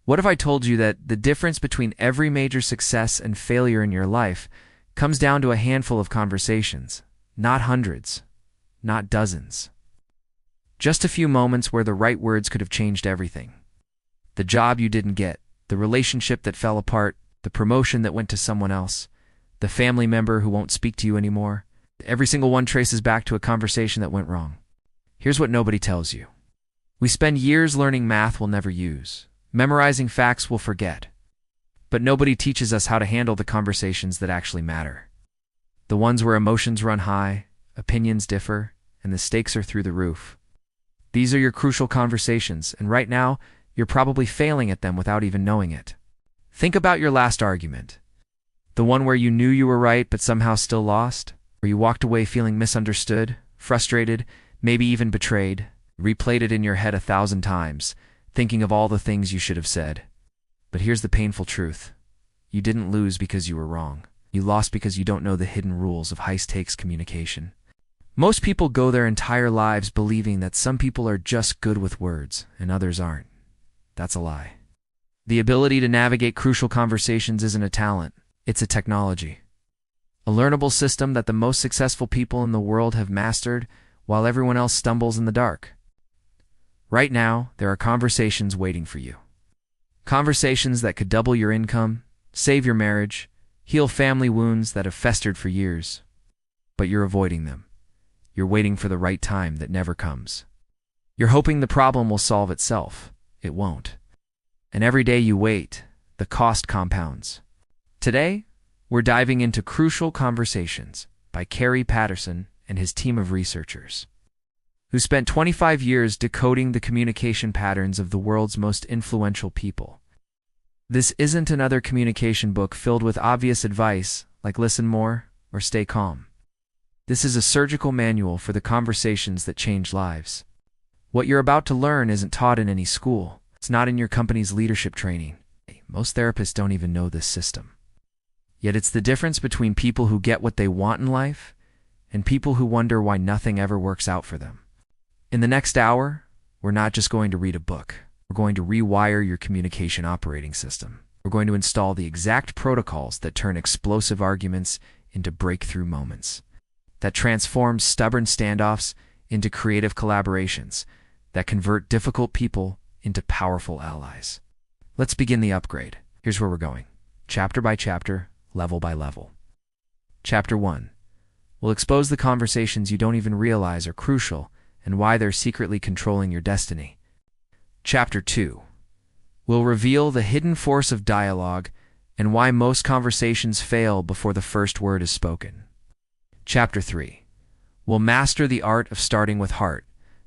What if I told you that the difference between every major success and failure in your life comes down to a handful of conversations, not hundreds, not dozens. Just a few moments where the right words could have changed everything. The job you didn't get, the relationship that fell apart, the promotion that went to someone else, the family member who won't speak to you anymore. Every single one traces back to a conversation that went wrong. Here's what nobody tells you. We spend years learning math we'll never use, memorizing facts we'll forget. But nobody teaches us how to handle the conversations that actually matter. The ones where emotions run high, opinions differ, and the stakes are through the roof. These are your crucial conversations, and right now, you're probably failing at them without even knowing it. Think about your last argument. The one where you knew you were right but somehow still lost? Where you walked away feeling misunderstood, frustrated, maybe even betrayed, replayed it in your head 1,000 times, thinking of all the things you should have said. But here's the painful truth. You didn't lose because you were wrong. You lost because you don't know the hidden rules of high-stakes communication. Most people go their entire lives believing that some people are just good with words and others aren't. That's a lie. The ability to navigate crucial conversations isn't a talent, it's a technology. A learnable system that the most successful people in the world have mastered while everyone else stumbles in the dark. Right now, there are conversations waiting for you. Conversations that could double your income, save your marriage, heal family wounds that have festered for years. But you're avoiding them. You're waiting for the right time that never comes. You're hoping the problem will solve itself. It won't. And every day you wait, the cost compounds. Today, we're diving into Crucial Conversations by Kerry Patterson and his team of researchers, who spent 25 years decoding the communication patterns of the world's most influential people. This isn't another communication book filled with obvious advice like listen more or stay calm. This is a surgical manual for the conversations that change lives. What you're about to learn isn't taught in any school. It's not in your company's leadership training. Most therapists don't even know this system. Yet it's the difference between people who get what they want in life and people who wonder why nothing ever works out for them. In the next hour, we're not just going to read a book. We're going to rewire your communication operating system. We're going to install the exact protocols that turn explosive arguments into breakthrough moments, that transforms stubborn standoffs into creative collaborations, that convert difficult people into powerful allies. Let's begin the upgrade. Here's where we're going. Chapter by chapter, level by level. Chapter 1. We'll expose the conversations you don't even realize are crucial and why they're secretly controlling your destiny. Chapter 2. We'll reveal the hidden force of dialogue and why most conversations fail before the first word is spoken. Chapter 3. We'll master the art of starting with heart,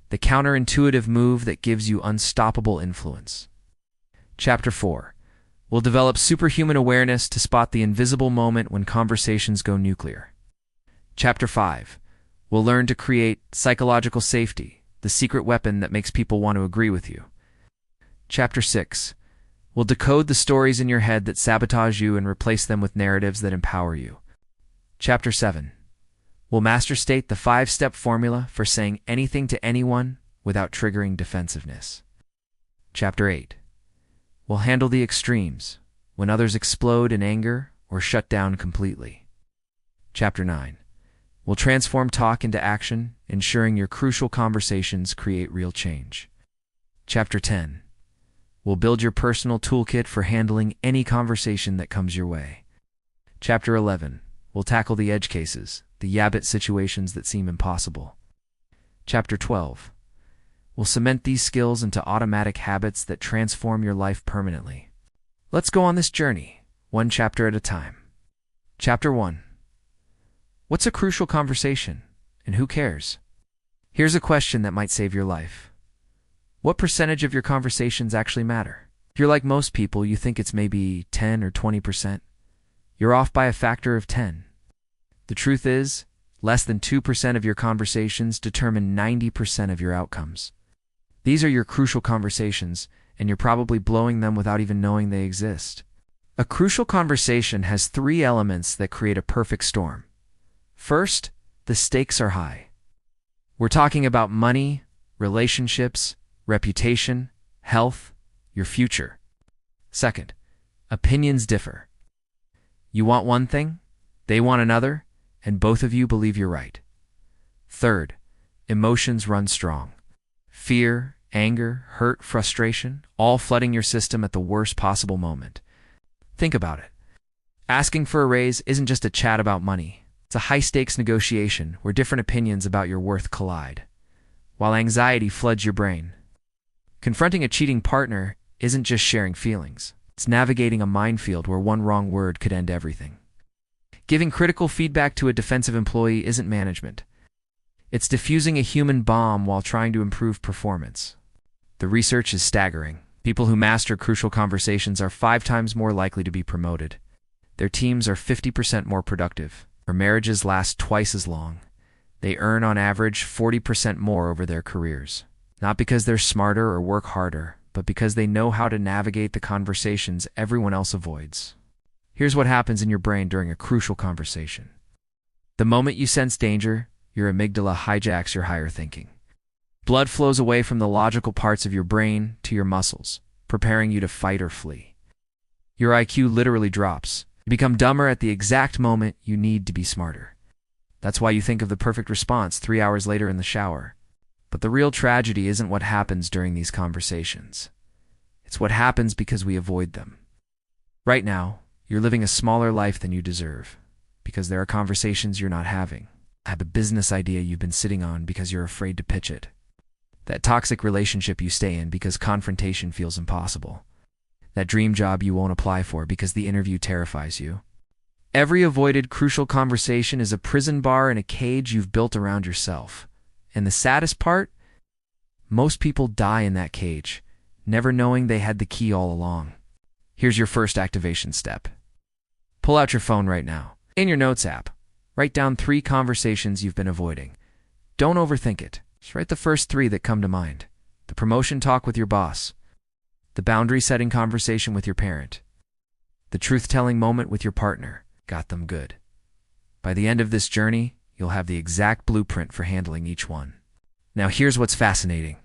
the counterintuitive move that gives you unstoppable influence. Chapter 4. We'll develop superhuman awareness to spot the invisible moment when conversations go nuclear. Chapter 5. We'll learn to create psychological safety, the secret weapon that makes people want to agree with you. Chapter 6. We'll decode the stories in your head that sabotage you and replace them with narratives that empower you. Chapter 7. We'll master state the 5-step formula for saying anything to anyone without triggering defensiveness. Chapter 8. We'll handle the extremes, when others explode in anger or shut down completely. Chapter 9. We'll transform talk into action, ensuring your crucial conversations create real change. Chapter 10. We'll build your personal toolkit for handling any conversation that comes your way. Chapter 11. We'll tackle the edge cases, the yabbit situations that seem impossible. Chapter 12. We'll cement these skills into automatic habits that transform your life permanently. Let's go on this journey, one chapter at a time. Chapter 1. What's a crucial conversation, and who cares? Here's a question that might save your life. What percentage of your conversations actually matter? If you're like most people, you think it's maybe 10 or 20%. You're off by a factor of 10. The truth is, less than 2% of your conversations determine 90% of your outcomes. These are your crucial conversations, and you're probably blowing them without even knowing they exist. A crucial conversation has 3 elements that create a perfect storm. First, the stakes are high. We're talking about money, relationships, reputation, health, your future. Second, opinions differ. You want one thing, they want another, and both of you believe you're right. Third, emotions run strong. Fear, anger, hurt, frustration, all flooding your system at the worst possible moment. Think about it. Asking for a raise isn't just a chat about money. It's a high-stakes negotiation where different opinions about your worth collide, while anxiety floods your brain. Confronting a cheating partner isn't just sharing feelings. It's navigating a minefield where one wrong word could end everything. Giving critical feedback to a defensive employee isn't management. It's diffusing a human bomb while trying to improve performance. The research is staggering. People who master crucial conversations are 5 times more likely to be promoted. Their teams are 50% more productive. Their marriages last twice as long. They earn on average 40% more over their careers. Not because they're smarter or work harder, but because they know how to navigate the conversations everyone else avoids. Here's what happens in your brain during a crucial conversation. The moment you sense danger, your amygdala hijacks your higher thinking. Blood flows away from the logical parts of your brain to your muscles, preparing you to fight or flee. Your IQ literally drops. You become dumber at the exact moment you need to be smarter. That's why you think of the perfect response 3 hours later in the shower. But the real tragedy isn't what happens during these conversations. It's what happens because we avoid them. Right now, you're living a smaller life than you deserve, because there are conversations you're not having. Have a business idea you've been sitting on because you're afraid to pitch it. That toxic relationship you stay in because confrontation feels impossible. That dream job you won't apply for because the interview terrifies you. Every avoided crucial conversation is a prison bar in a cage you've built around yourself. And the saddest part? Most people die in that cage, never knowing they had the key all along. Here's your first activation step. Pull out your phone right now. In your Notes app, write down 3 conversations you've been avoiding. Don't overthink it. Just write the first 3 that come to mind. The promotion talk with your boss. The boundary-setting conversation with your parent. The truth-telling moment with your partner. Got them good. By the end of this journey, you'll have the exact blueprint for handling each one. Now here's what's fascinating.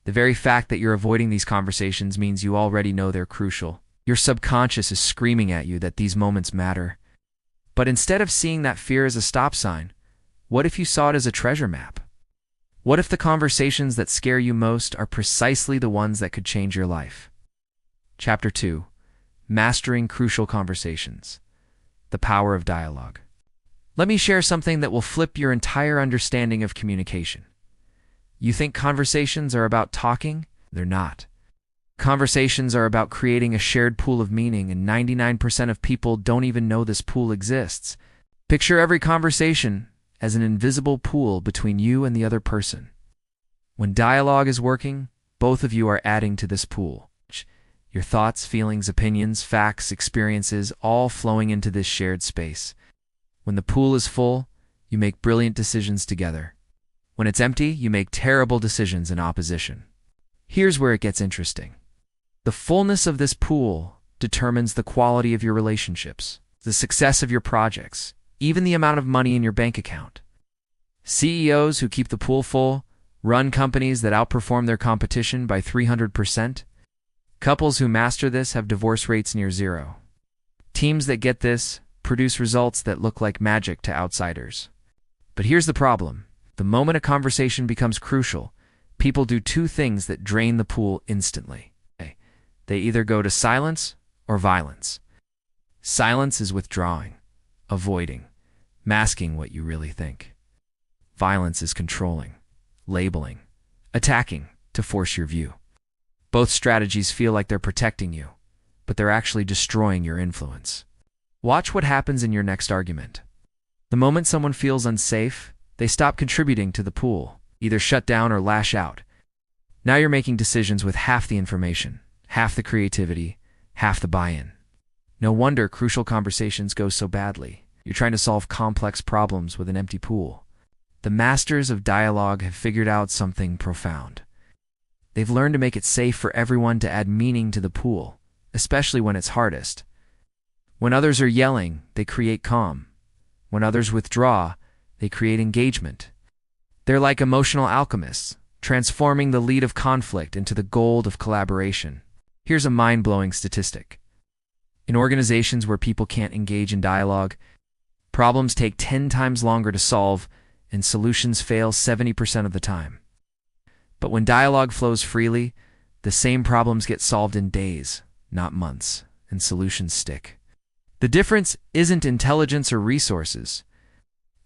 The very fact that you're avoiding these conversations means you already know they're crucial. Your subconscious is screaming at you that these moments matter. But instead of seeing that fear as a stop sign, what if you saw it as a treasure map? What if the conversations that scare you most are precisely the ones that could change your life? Chapter 2. Mastering Crucial Conversations. The Power of Dialogue. Let me share something that will flip your entire understanding of communication. You think conversations are about talking? They're not. Conversations are about creating a shared pool of meaning, and 99% of people don't even know this pool exists. Picture every conversation as an invisible pool between you and the other person. When dialogue is working, both of you are adding to this pool. Your thoughts, feelings, opinions, facts, experiences, all flowing into this shared space. When the pool is full, you make brilliant decisions together. When it's empty, you make terrible decisions in opposition. Here's where it gets interesting. The fullness of this pool determines the quality of your relationships, the success of your projects, even the amount of money in your bank account. CEOs who keep the pool full run companies that outperform their competition by 300%. Couples who master this have divorce rates near 0. Teams that get this produce results that look like magic to outsiders. But here's the problem. The moment a conversation becomes crucial, people do 2 things that drain the pool instantly. They either go to silence or violence. Silence is withdrawing, avoiding, masking what you really think. Violence is controlling, labeling, attacking to force your view. Both strategies feel like they're protecting you, but they're actually destroying your influence. Watch what happens in your next argument. The moment someone feels unsafe, they stop contributing to the pool, either shut down or lash out. Now you're making decisions with half the information, half the creativity, half the buy-in. No wonder crucial conversations go so badly. You're trying to solve complex problems with an empty pool. The masters of dialogue have figured out something profound. They've learned to make it safe for everyone to add meaning to the pool, especially when it's hardest. When others are yelling, they create calm. When others withdraw, they create engagement. They're like emotional alchemists, transforming the lead of conflict into the gold of collaboration. Here's a mind-blowing statistic. In organizations where people can't engage in dialogue, problems take 10 times longer to solve and solutions fail 70% of the time. But when dialogue flows freely, the same problems get solved in days, not months, and solutions stick. The difference isn't intelligence or resources.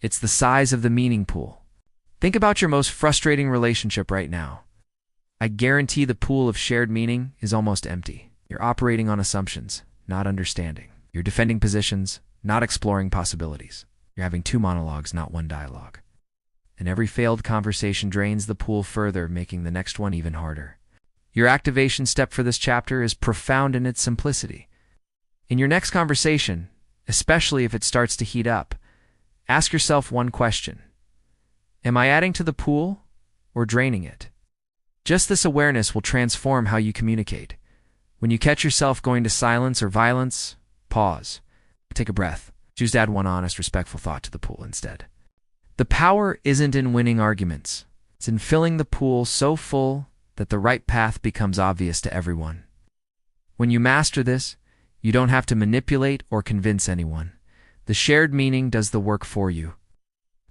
It's the size of the meaning pool. Think about your most frustrating relationship right now. I guarantee the pool of shared meaning is almost empty. You're operating on assumptions, not understanding. You're defending positions, not exploring possibilities. You're having two monologues, not one dialogue. And every failed conversation drains the pool further, making the next one even harder. Your activation step for this chapter is profound in its simplicity. In your next conversation, especially if it starts to heat up, ask yourself one question. Am I adding to the pool or draining it? Just this awareness will transform how you communicate. When you catch yourself going to silence or violence, pause. Take a breath. Choose to add one honest, respectful thought to the pool instead. The power isn't in winning arguments. It's in filling the pool so full that the right path becomes obvious to everyone. When you master this, you don't have to manipulate or convince anyone. The shared meaning does the work for you.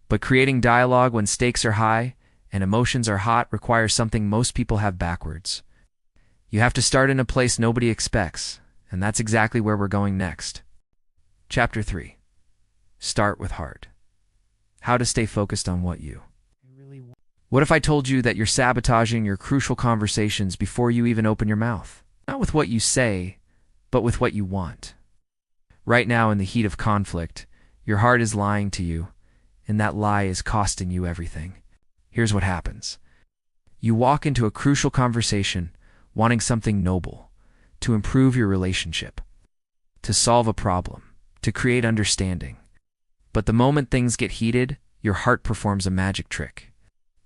But creating dialogue when stakes are high and emotions are hot requires something most people have backwards. You have to start in a place nobody expects, and that's exactly where we're going next. Chapter 3. Start with heart. How to stay focused on what you really want. What if I told you that you're sabotaging your crucial conversations before you even open your mouth? Not with what you say, but with what you want. Right now, in the heat of conflict, your heart is lying to you, and that lie is costing you everything. Here's what happens. You walk into a crucial conversation wanting something noble, to improve your relationship, to solve a problem, to create understanding. But the moment things get heated, your heart performs a magic trick.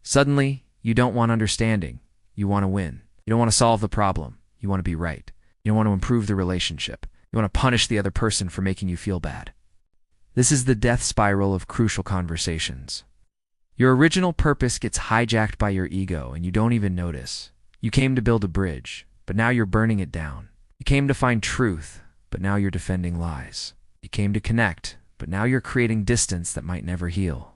Suddenly, you don't want understanding. You want to win. You don't want to solve the problem. You want to be right. You don't want to improve the relationship. You want to punish the other person for making you feel bad. This is the death spiral of crucial conversations. Your original purpose gets hijacked by your ego, and you don't even notice. You came to build a bridge, but now you're burning it down. You came to find truth, but now you're defending lies. You came to connect, but now you're creating distance that might never heal.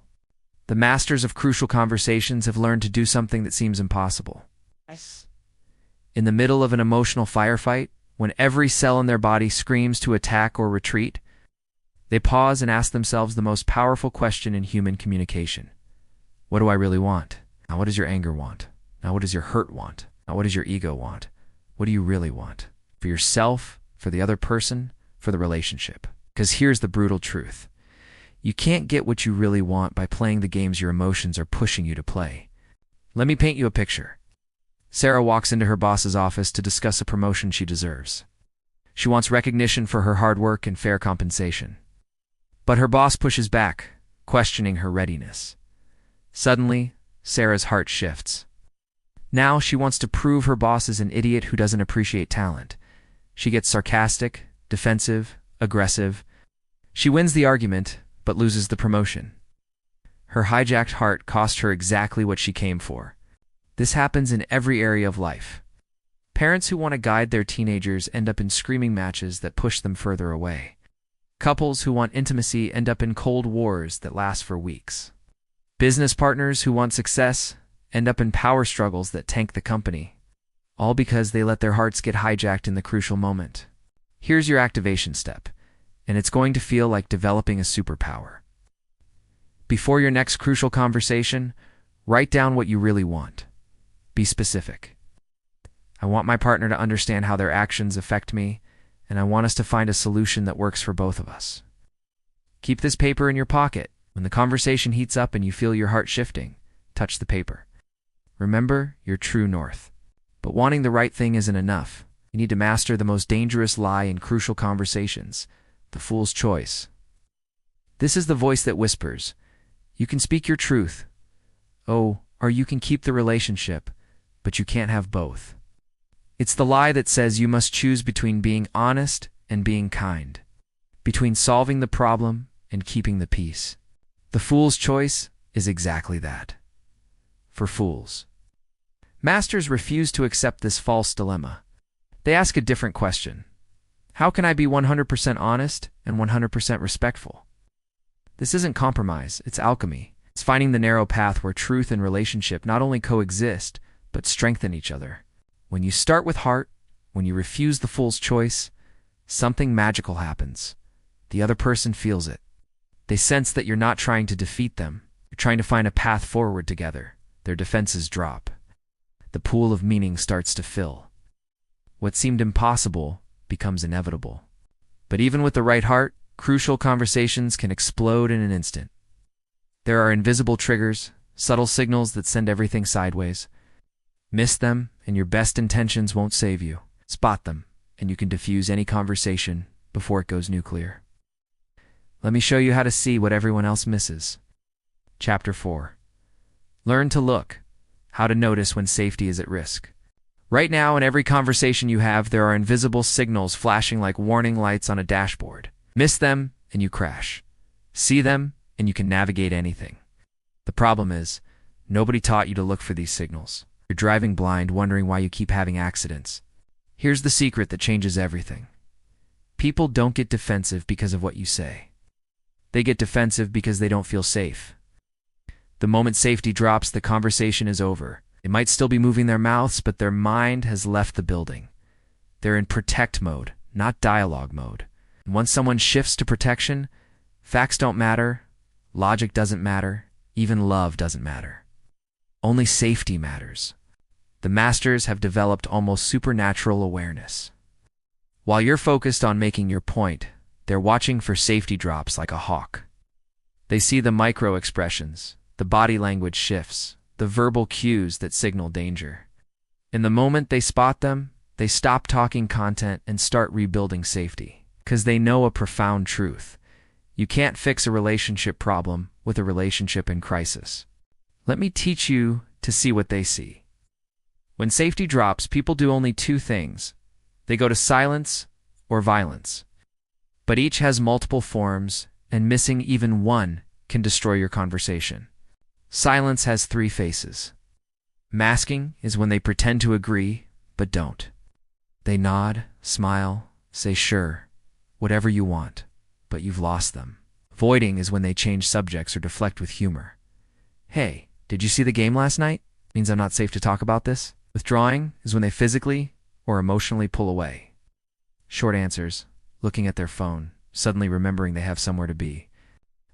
The masters of crucial conversations have learned to do something that seems impossible. In the middle of an emotional firefight, when every cell in their body screams to attack or retreat, they pause and ask themselves the most powerful question in human communication. What do I really want? Now, what does your anger want? Now, what does your hurt want? Now, what does your ego want? What do you really want? For yourself, for the other person, for the relationship. Because here's the brutal truth. You can't get what you really want by playing the games your emotions are pushing you to play. Let me paint you a picture. Sarah walks into her boss's office to discuss a promotion she deserves. She wants recognition for her hard work and fair compensation. But her boss pushes back, questioning her readiness. Suddenly, Sarah's heart shifts. Now she wants to prove her boss is an idiot who doesn't appreciate talent. She gets sarcastic, defensive, aggressive. She wins the argument, but loses the promotion. Her hijacked heart cost her exactly what she came for. This happens in every area of life. Parents who want to guide their teenagers end up in screaming matches that push them further away. Couples who want intimacy end up in cold wars that last for weeks. Business partners who want success end up in power struggles that tank the company, all because they let their hearts get hijacked in the crucial moment. Here's your activation step, and it's going to feel like developing a superpower. Before your next crucial conversation, write down what you really want. Be specific. I want my partner to understand how their actions affect me, and I want us to find a solution that works for both of us. Keep this paper in your pocket. When the conversation heats up and you feel your heart shifting, touch the paper. Remember your true north. But wanting the right thing isn't enough. You need to master the most dangerous lie in crucial conversations, the fool's choice. This is the voice that whispers, you can speak your truth. Oh, or you can keep the relationship, but you can't have both. It's the lie that says you must choose between being honest and being kind, between solving the problem and keeping the peace. The fool's choice is exactly that. For fools. Masters refuse to accept this false dilemma. They ask a different question. How can I be 100% honest and 100% respectful? This isn't compromise, it's alchemy. It's finding the narrow path where truth and relationship not only coexist, but strengthen each other. When you start with heart, when you refuse the fool's choice, something magical happens. The other person feels it. They sense that you're not trying to defeat them. You're trying to find a path forward together. Their defenses drop. The pool of meaning starts to fill. What seemed impossible becomes inevitable. But even with the right heart, crucial conversations can explode in an instant. There are invisible triggers, subtle signals that send everything sideways. Miss them, and your best intentions won't save you. Spot them, and you can diffuse any conversation before it goes nuclear. Let me show you how to see what everyone else misses. Chapter 4. Learn to look. How to notice when safety is at risk. Right now, in every conversation you have, there are invisible signals flashing like warning lights on a dashboard. Miss them, and you crash. See them, and you can navigate anything. The problem is, nobody taught you to look for these signals. You're driving blind, wondering why you keep having accidents. Here's the secret that changes everything. People don't get defensive because of what you say. They get defensive because they don't feel safe. The moment safety drops, the conversation is over. They might still be moving their mouths, but their mind has left the building. They're in protect mode, not dialogue mode. And once someone shifts to protection, facts don't matter, logic doesn't matter, even love doesn't matter. Only safety matters. The masters have developed almost supernatural awareness. While you're focused on making your point, they're watching for safety drops like a hawk. They see the micro expressions, the body language shifts, the verbal cues that signal danger. In the moment they spot them, they stop talking content and start rebuilding safety. Because they know a profound truth. You can't fix a relationship problem with a relationship in crisis. Let me teach you to see what they see. When safety drops, people do only two things. They go to silence or violence. But each has multiple forms, and missing even one can destroy your conversation. Silence has three faces. Masking is when they pretend to agree, but don't. They nod, smile, say sure, whatever you want, but you've lost them. Voiding is when they change subjects or deflect with humor. Hey, did you see the game last night? Means I'm not safe to talk about this. Withdrawing is when they physically or emotionally pull away. Short answers, looking at their phone, suddenly remembering they have somewhere to be.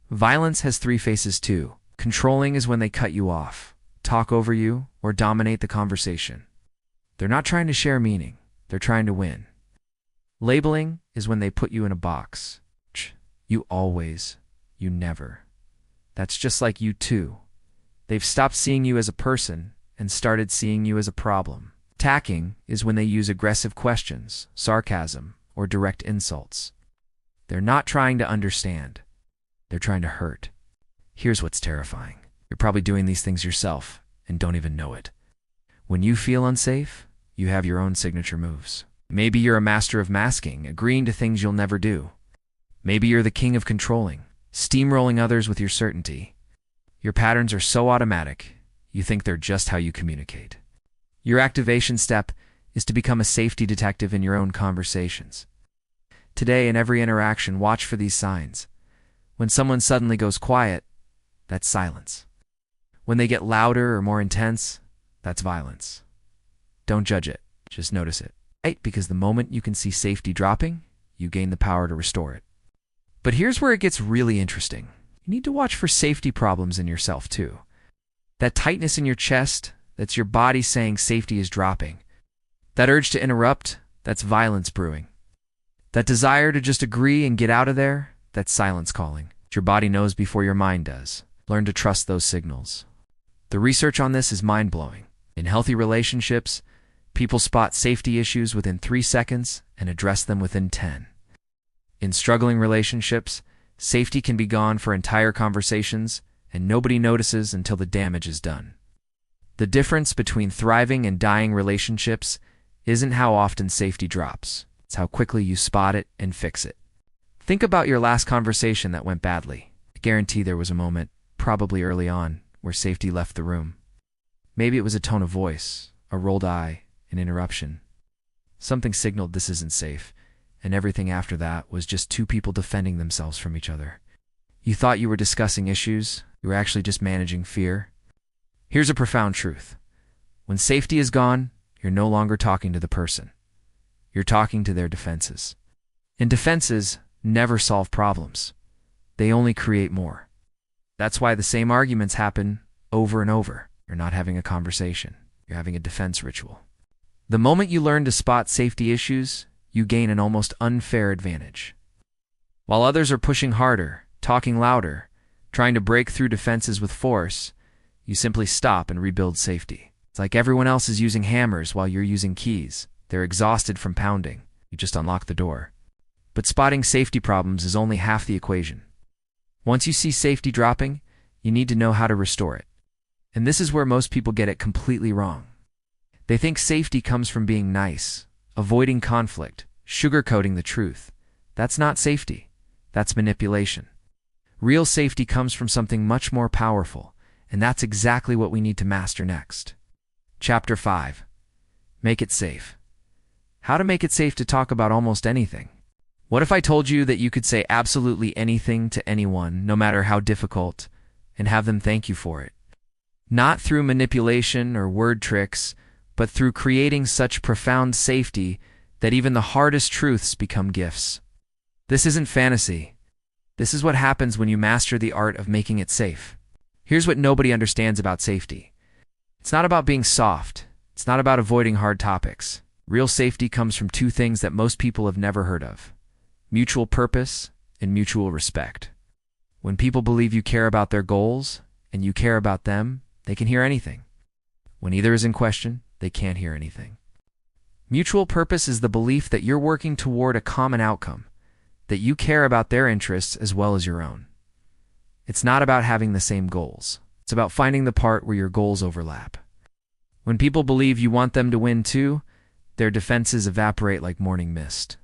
Violence has three faces too. Controlling is when they cut you off, talk over you, or dominate the conversation. They're not trying to share meaning, they're trying to win. Labeling is when they put you in a box. You always, you never. That's just like you too. They've stopped seeing you as a person and started seeing you as a problem. Attacking is when they use aggressive questions, sarcasm, or direct insults. They're not trying to understand. They're trying to hurt. Here's what's terrifying. You're probably doing these things yourself and don't even know it. When you feel unsafe, you have your own signature moves. Maybe you're a master of masking, agreeing to things you'll never do. Maybe you're the king of controlling, steamrolling others with your certainty. Your patterns are so automatic, you think they're just how you communicate. Your activation step is to become a safety detective in your own conversations. Today, in every interaction, watch for these signs. When someone suddenly goes quiet, that's silence. When they get louder or more intense, that's violence. Don't judge it, just notice it. Right? Because the moment you can see safety dropping, you gain the power to restore it. But here's where it gets really interesting. You need to watch for safety problems in yourself too. That tightness in your chest, that's your body saying safety is dropping. That urge to interrupt, that's violence brewing. That desire to just agree and get out of there, that's silence calling. Your body knows before your mind does. Learn to trust those signals. The research on this is mind-blowing. In healthy relationships, people spot safety issues within 3 seconds and address them within 10. In struggling relationships, safety can be gone for entire conversations, and nobody notices until the damage is done. The difference between thriving and dying relationships isn't how often safety drops. It's how quickly you spot it and fix it. Think about your last conversation that went badly. I guarantee there was a moment, probably early on, where safety left the room. Maybe it was a tone of voice, a rolled eye, an interruption. Something signaled this isn't safe, and everything after that was just two people defending themselves from each other. You thought you were discussing issues, you were actually just managing fear. Here's a profound truth. When safety is gone, you're no longer talking to the person. You're talking to their defenses. And defenses never solve problems. They only create more. That's why the same arguments happen over and over. You're not having a conversation. You're having a defense ritual. The moment you learn to spot safety issues, you gain an almost unfair advantage. While others are pushing harder, talking louder, trying to break through defenses with force, you simply stop and rebuild safety. It's like everyone else is using hammers while you're using keys. They're exhausted from pounding. You just unlock the door. But spotting safety problems is only half the equation. Once you see safety dropping, you need to know how to restore it. And this is where most people get it completely wrong. They think safety comes from being nice, avoiding conflict, sugarcoating the truth. That's not safety. That's manipulation. Real safety comes from something much more powerful, and that's exactly what we need to master next. Chapter 5. Make it safe. How to make it safe to talk about almost anything. What if I told you that you could say absolutely anything to anyone, no matter how difficult, and have them thank you for it? Not through manipulation or word tricks, but through creating such profound safety that even the hardest truths become gifts. This isn't fantasy. This is what happens when you master the art of making it safe. Here's what nobody understands about safety. It's not about being soft. It's not about avoiding hard topics. Real safety comes from two things that most people have never heard of: mutual purpose and mutual respect. When people believe you care about their goals and you care about them, they can hear anything. When either is in question, they can't hear anything. Mutual purpose is the belief that you're working toward a common outcome, that you care about their interests as well as your own. It's not about having the same goals. It's about finding the part where your goals overlap. When people believe you want them to win too, their defenses evaporate like morning mist.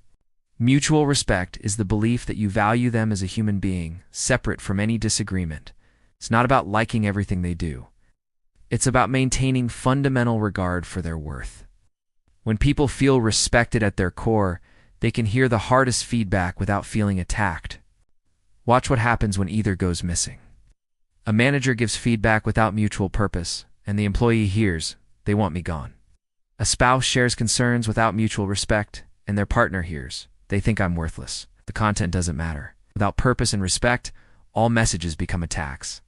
Mutual respect is the belief that you value them as a human being, separate from any disagreement. It's not about liking everything they do. It's about maintaining fundamental regard for their worth. When people feel respected at their core, they can hear the hardest feedback without feeling attacked. Watch what happens when either goes missing. A manager gives feedback without mutual purpose, and the employee hears, "They want me gone." A spouse shares concerns without mutual respect, and their partner hears, "They think I'm worthless." The content doesn't matter. Without purpose and respect, all messages become attacks.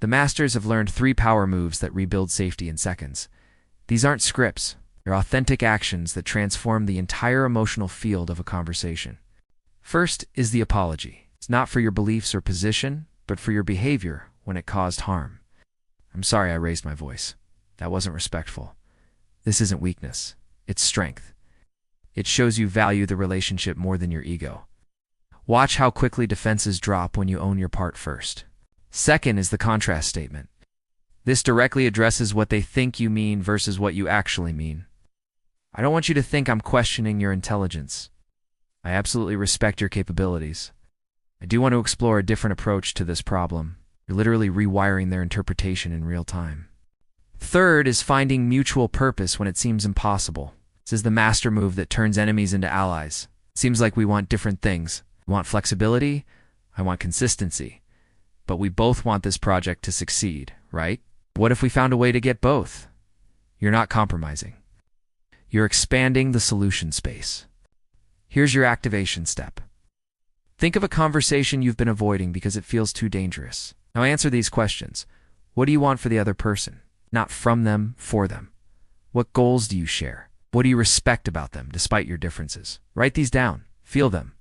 The masters have learned 3 power moves that rebuild safety in seconds. These aren't scripts. They're authentic actions that transform the entire emotional field of a conversation. First is the apology. It's not for your beliefs or position, but for your behavior when it caused harm. "I'm sorry I raised my voice. That wasn't respectful." This isn't weakness. It's strength. It shows you value the relationship more than your ego. Watch how quickly defenses drop when you own your part first. Second is the contrast statement. This directly addresses what they think you mean versus what you actually mean. "I don't want you to think I'm questioning your intelligence. I absolutely respect your capabilities. I do want to explore a different approach to this problem." You're literally rewiring their interpretation in real time. Third is finding mutual purpose when it seems impossible. This is the master move that turns enemies into allies. It seems like we want different things. We want flexibility. I want consistency. But we both want this project to succeed, right? What if we found a way to get both? You're not compromising. You're expanding the solution space. Here's your activation step. Think of a conversation you've been avoiding because it feels too dangerous. Now answer these questions. What do you want for the other person? Not from them, for them. What goals do you share? What do you respect about them, despite your differences? Write these down. Feel them.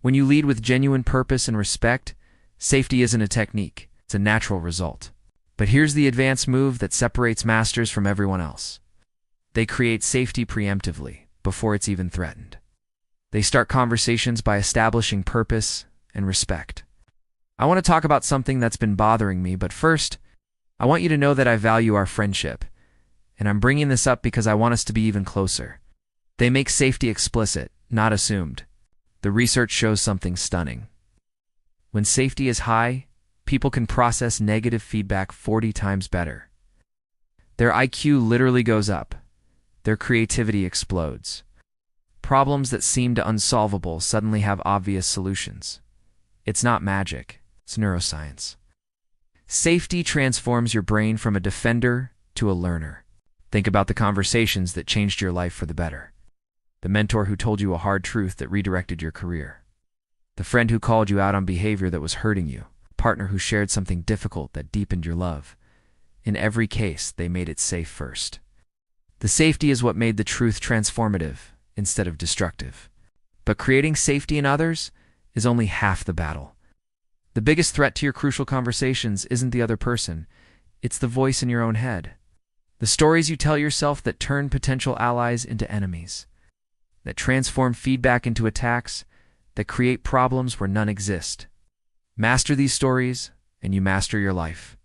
When you lead with genuine purpose and respect, safety isn't a technique. It's a natural result. But here's the advanced move that separates masters from everyone else. They create safety preemptively, before it's even threatened. They start conversations by establishing purpose and respect. I want to talk about something that's been bothering me, but first, I want you to know that I value our friendship, and I'm bringing this up because I want us to be even closer. They make safety explicit, not assumed. The research shows something stunning. When safety is high, people can process negative feedback 40 times better. Their IQ literally goes up. Their creativity explodes. Problems that seemed unsolvable suddenly have obvious solutions. It's not magic, it's neuroscience. Safety transforms your brain from a defender to a learner. Think about the conversations that changed your life for the better. The mentor who told you a hard truth that redirected your career. The friend who called you out on behavior that was hurting you. A partner who shared something difficult that deepened your love. In every case, they made it safe first. The safety is what made the truth transformative instead of destructive. But creating safety in others is only half the battle. The biggest threat to your crucial conversations isn't the other person, it's the voice in your own head. The stories you tell yourself that turn potential allies into enemies, that transform feedback into attacks, that create problems where none exist. Master these stories, and you master your life.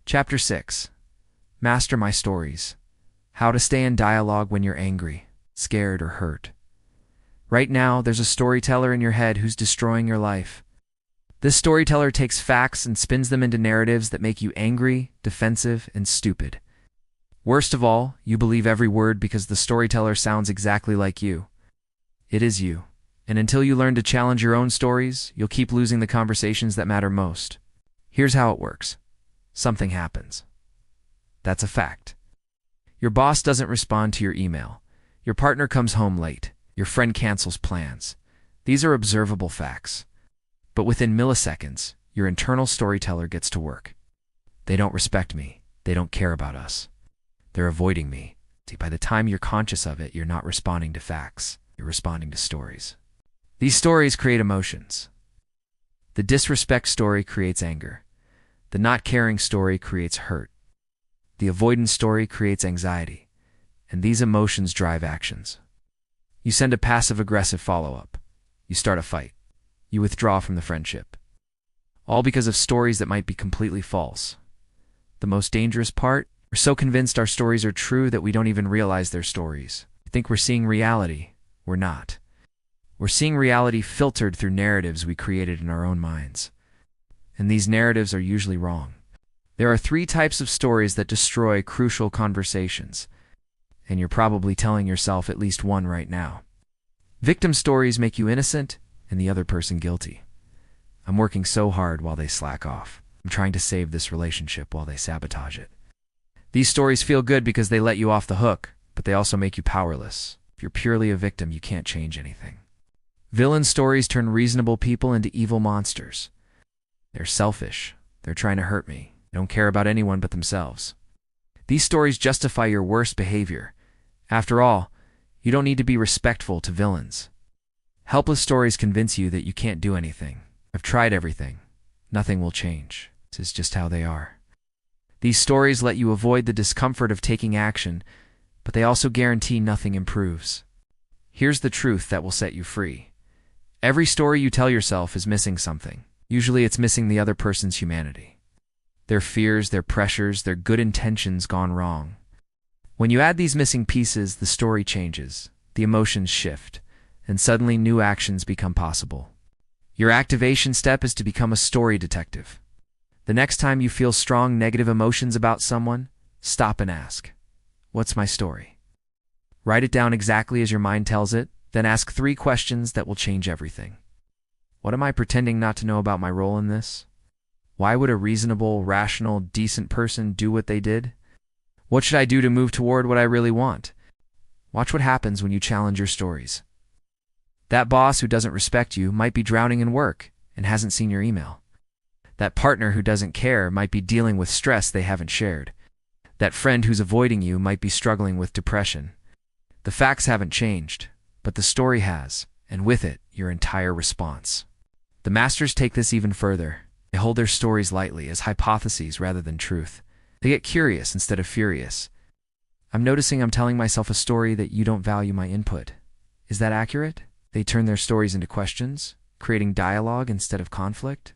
Chapter 6. Master My Stories. How to stay in dialogue when you're angry, scared, or hurt. Right now, there's a storyteller in your head who's destroying your life. This storyteller takes facts and spins them into narratives that make you angry, defensive, and stupid. Worst of all, you believe every word because the storyteller sounds exactly like you. It is you. And until you learn to challenge your own stories, you'll keep losing the conversations that matter most. Here's how it works. Something happens. That's a fact. Your boss doesn't respond to your email. Your partner comes home late. Your friend cancels plans. These are observable facts. But within milliseconds, your internal storyteller gets to work. They don't respect me. They don't care about us. They're avoiding me. See, by the time you're conscious of it, you're not responding to facts. You're responding to stories. These stories create emotions. The disrespect story creates anger. The not caring story creates hurt. The avoidance story creates anxiety. And these emotions drive actions. You send a passive-aggressive follow-up. You start a fight. You withdraw from the friendship. All because of stories that might be completely false. The most dangerous part? We're so convinced our stories are true that we don't even realize they're stories. We think we're seeing reality. We're not. We're seeing reality filtered through narratives we created in our own minds. And these narratives are usually wrong. There are 3 types of stories that destroy crucial conversations. And you're probably telling yourself at least one right now. Victim stories make you innocent and the other person guilty. I'm working so hard while they slack off. I'm trying to save this relationship while they sabotage it. These stories feel good because they let you off the hook, but they also make you powerless. If you're purely a victim, you can't change anything. Villain stories turn reasonable people into evil monsters. They're selfish. They're trying to hurt me. They don't care about anyone but themselves. These stories justify your worst behavior. After all, you don't need to be respectful to villains. Helpless stories convince you that you can't do anything. I've tried everything. Nothing will change. This is just how they are. These stories let you avoid the discomfort of taking action, but they also guarantee nothing improves. Here's the truth that will set you free. Every story you tell yourself is missing something. Usually it's missing the other person's humanity. Their fears, their pressures, their good intentions gone wrong. When you add these missing pieces, the story changes, the emotions shift, and suddenly new actions become possible. Your activation step is to become a story detective. The next time you feel strong negative emotions about someone, stop and ask, what's my story? Write it down exactly as your mind tells it, then ask 3 questions that will change everything. What am I pretending not to know about my role in this? Why would a reasonable, rational, decent person do what they did? What should I do to move toward what I really want? Watch what happens when you challenge your stories. That boss who doesn't respect you might be drowning in work and hasn't seen your email. That partner who doesn't care might be dealing with stress they haven't shared. That friend who's avoiding you might be struggling with depression. The facts haven't changed, but the story has, and with it, your entire response. The masters take this even further. They hold their stories lightly as hypotheses rather than truth. They get curious instead of furious. I'm noticing I'm telling myself a story that you don't value my input. Is that accurate? They turn their stories into questions, creating dialogue instead of conflict.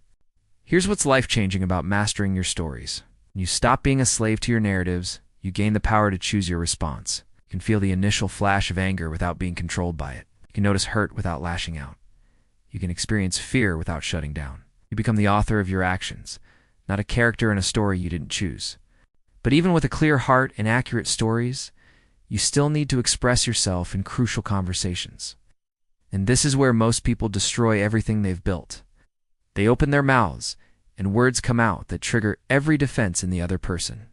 Here's what's life-changing about mastering your stories. When you stop being a slave to your narratives, you gain the power to choose your response. You can feel the initial flash of anger without being controlled by it. You can notice hurt without lashing out. You can experience fear without shutting down. You become the author of your actions, not a character in a story you didn't choose. But even with a clear heart and accurate stories, you still need to express yourself in crucial conversations. And this is where most people destroy everything they've built. They open their mouths, and words come out that trigger every defense in the other person.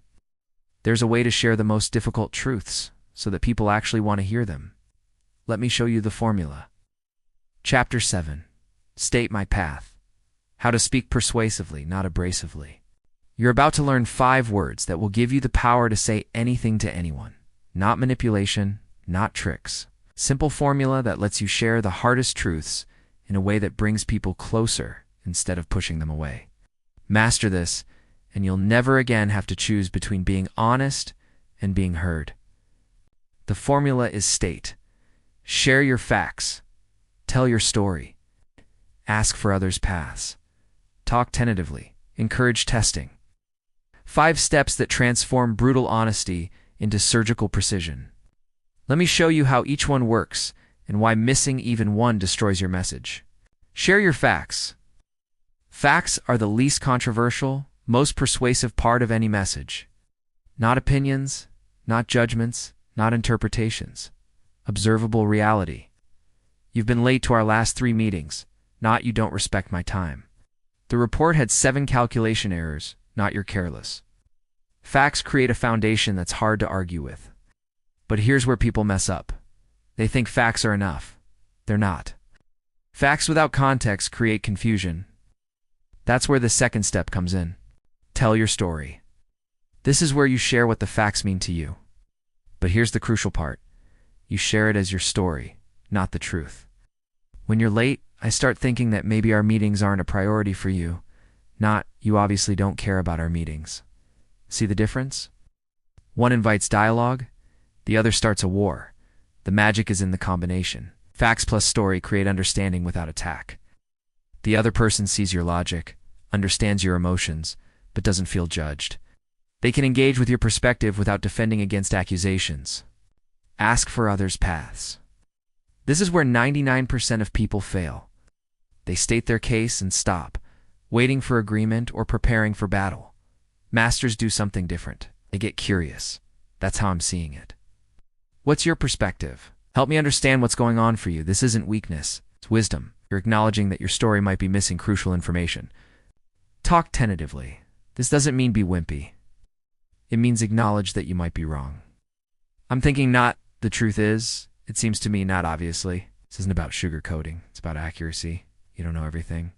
There's a way to share the most difficult truths so that people actually want to hear them. Let me show you the formula. Chapter 7. State my path. How to speak persuasively, not abrasively. You're about to learn 5 words that will give you the power to say anything to anyone. Not manipulation, not tricks. Simple formula that lets you share the hardest truths in a way that brings people closer instead of pushing them away. Master this, and you'll never again have to choose between being honest and being heard. The formula is state. Share your facts. Tell your story. Ask for others' paths. Talk tentatively. Encourage testing. 5 steps that transform brutal honesty into surgical precision. Let me show you how each one works and why missing even one destroys your message. Share your facts. Facts are the least controversial, most persuasive part of any message. Not opinions, not judgments, not interpretations. Observable reality. You've been late to our last 3 meetings, not you don't respect my time. The report had 7 calculation errors, not you're careless. Facts create a foundation that's hard to argue with. But here's where people mess up. They think facts are enough. They're not. Facts without context create confusion. That's where the second step comes in. Tell your story. This is where you share what the facts mean to you. But here's the crucial part. You share it as your story, not the truth. When you're late, I start thinking that maybe our meetings aren't a priority for you, not you obviously don't care about our meetings. See the difference? One invites dialogue, the other starts a war. The magic is in the combination. Facts plus story create understanding without attack. The other person sees your logic, understands your emotions, but doesn't feel judged. They can engage with your perspective without defending against accusations. Ask for others' paths. This is where 99% of people fail. They state their case and stop, waiting for agreement or preparing for battle. Masters do something different. They get curious. That's how I'm seeing it. What's your perspective? Help me understand what's going on for you. This isn't weakness. It's wisdom. You're acknowledging that your story might be missing crucial information. Talk tentatively. This doesn't mean be wimpy. It means acknowledge that you might be wrong. I'm thinking not the truth is. It seems to me not obviously. This isn't about sugarcoating. It's about accuracy. You don't know everything.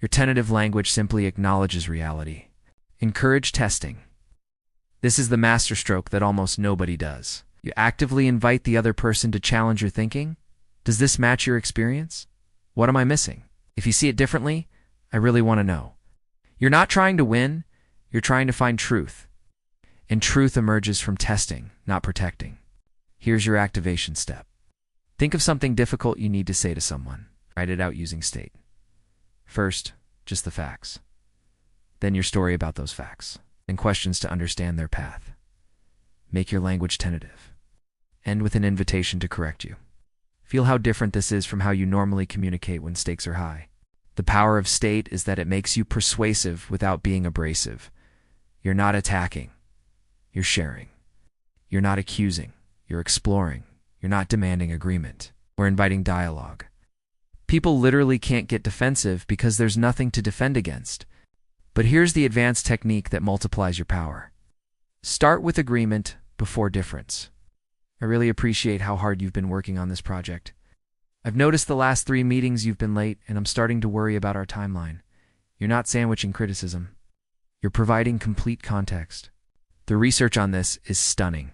Your tentative language simply acknowledges reality. Encourage testing. This is the masterstroke that almost nobody does. You actively invite the other person to challenge your thinking. Does this match your experience? What am I missing? If you see it differently, I really want to know. You're not trying to win, you're trying to find truth. And truth emerges from testing, not protecting. Here's your activation step. Think of something difficult you need to say to someone. Write it out using state. First, just the facts. Then your story about those facts, and questions to understand their path. Make your language tentative. End with an invitation to correct you. Feel how different this is from how you normally communicate when stakes are high. The power of state is that it makes you persuasive without being abrasive. You're not attacking. You're sharing. You're not accusing. You're exploring. You're not demanding agreement. We're inviting dialogue. People literally can't get defensive because there's nothing to defend against. But here's the advanced technique that multiplies your power. Start with agreement before difference. I really appreciate how hard you've been working on this project. I've noticed the last 3 meetings you've been late, and I'm starting to worry about our timeline. You're not sandwiching criticism. You're providing complete context. The research on this is stunning.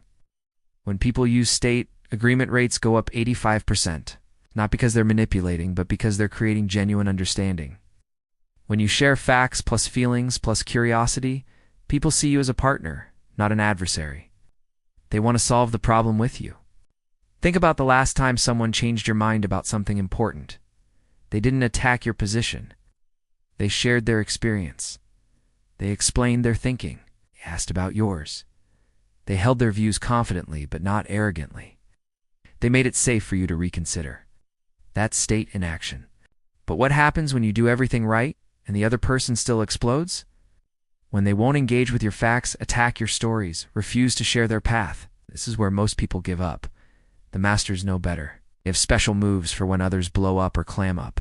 When people use state, agreement rates go up 85%. Not because they're manipulating, but because they're creating genuine understanding. When you share facts plus feelings plus curiosity, people see you as a partner, not an adversary. They want to solve the problem with you. Think about the last time someone changed your mind about something important. They didn't attack your position. They shared their experience. They explained their thinking. They asked about yours. They held their views confidently, but not arrogantly. They made it safe for you to reconsider. That's state in action. But what happens when you do everything right and the other person still explodes? When they won't engage with your facts, attack your stories, refuse to share their path, This is where most people give up. The masters know better. They have special moves for when others blow up or clam up.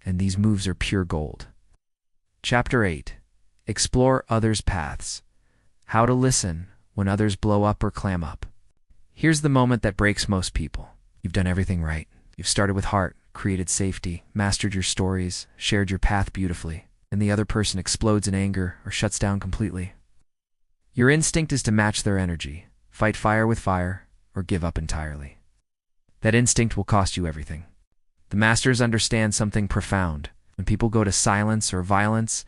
And these moves are pure gold. Chapter 8. Explore others' paths. How to listen when others blow up or clam up. Here's the moment that breaks most people. You've done everything right. You've started with heart, created safety, mastered your stories, shared your path beautifully, and the other person explodes in anger or shuts down completely. Your instinct is to match their energy, fight fire with fire, or give up entirely. That instinct will cost you everything. The masters understand something profound. When people go to silence or violence,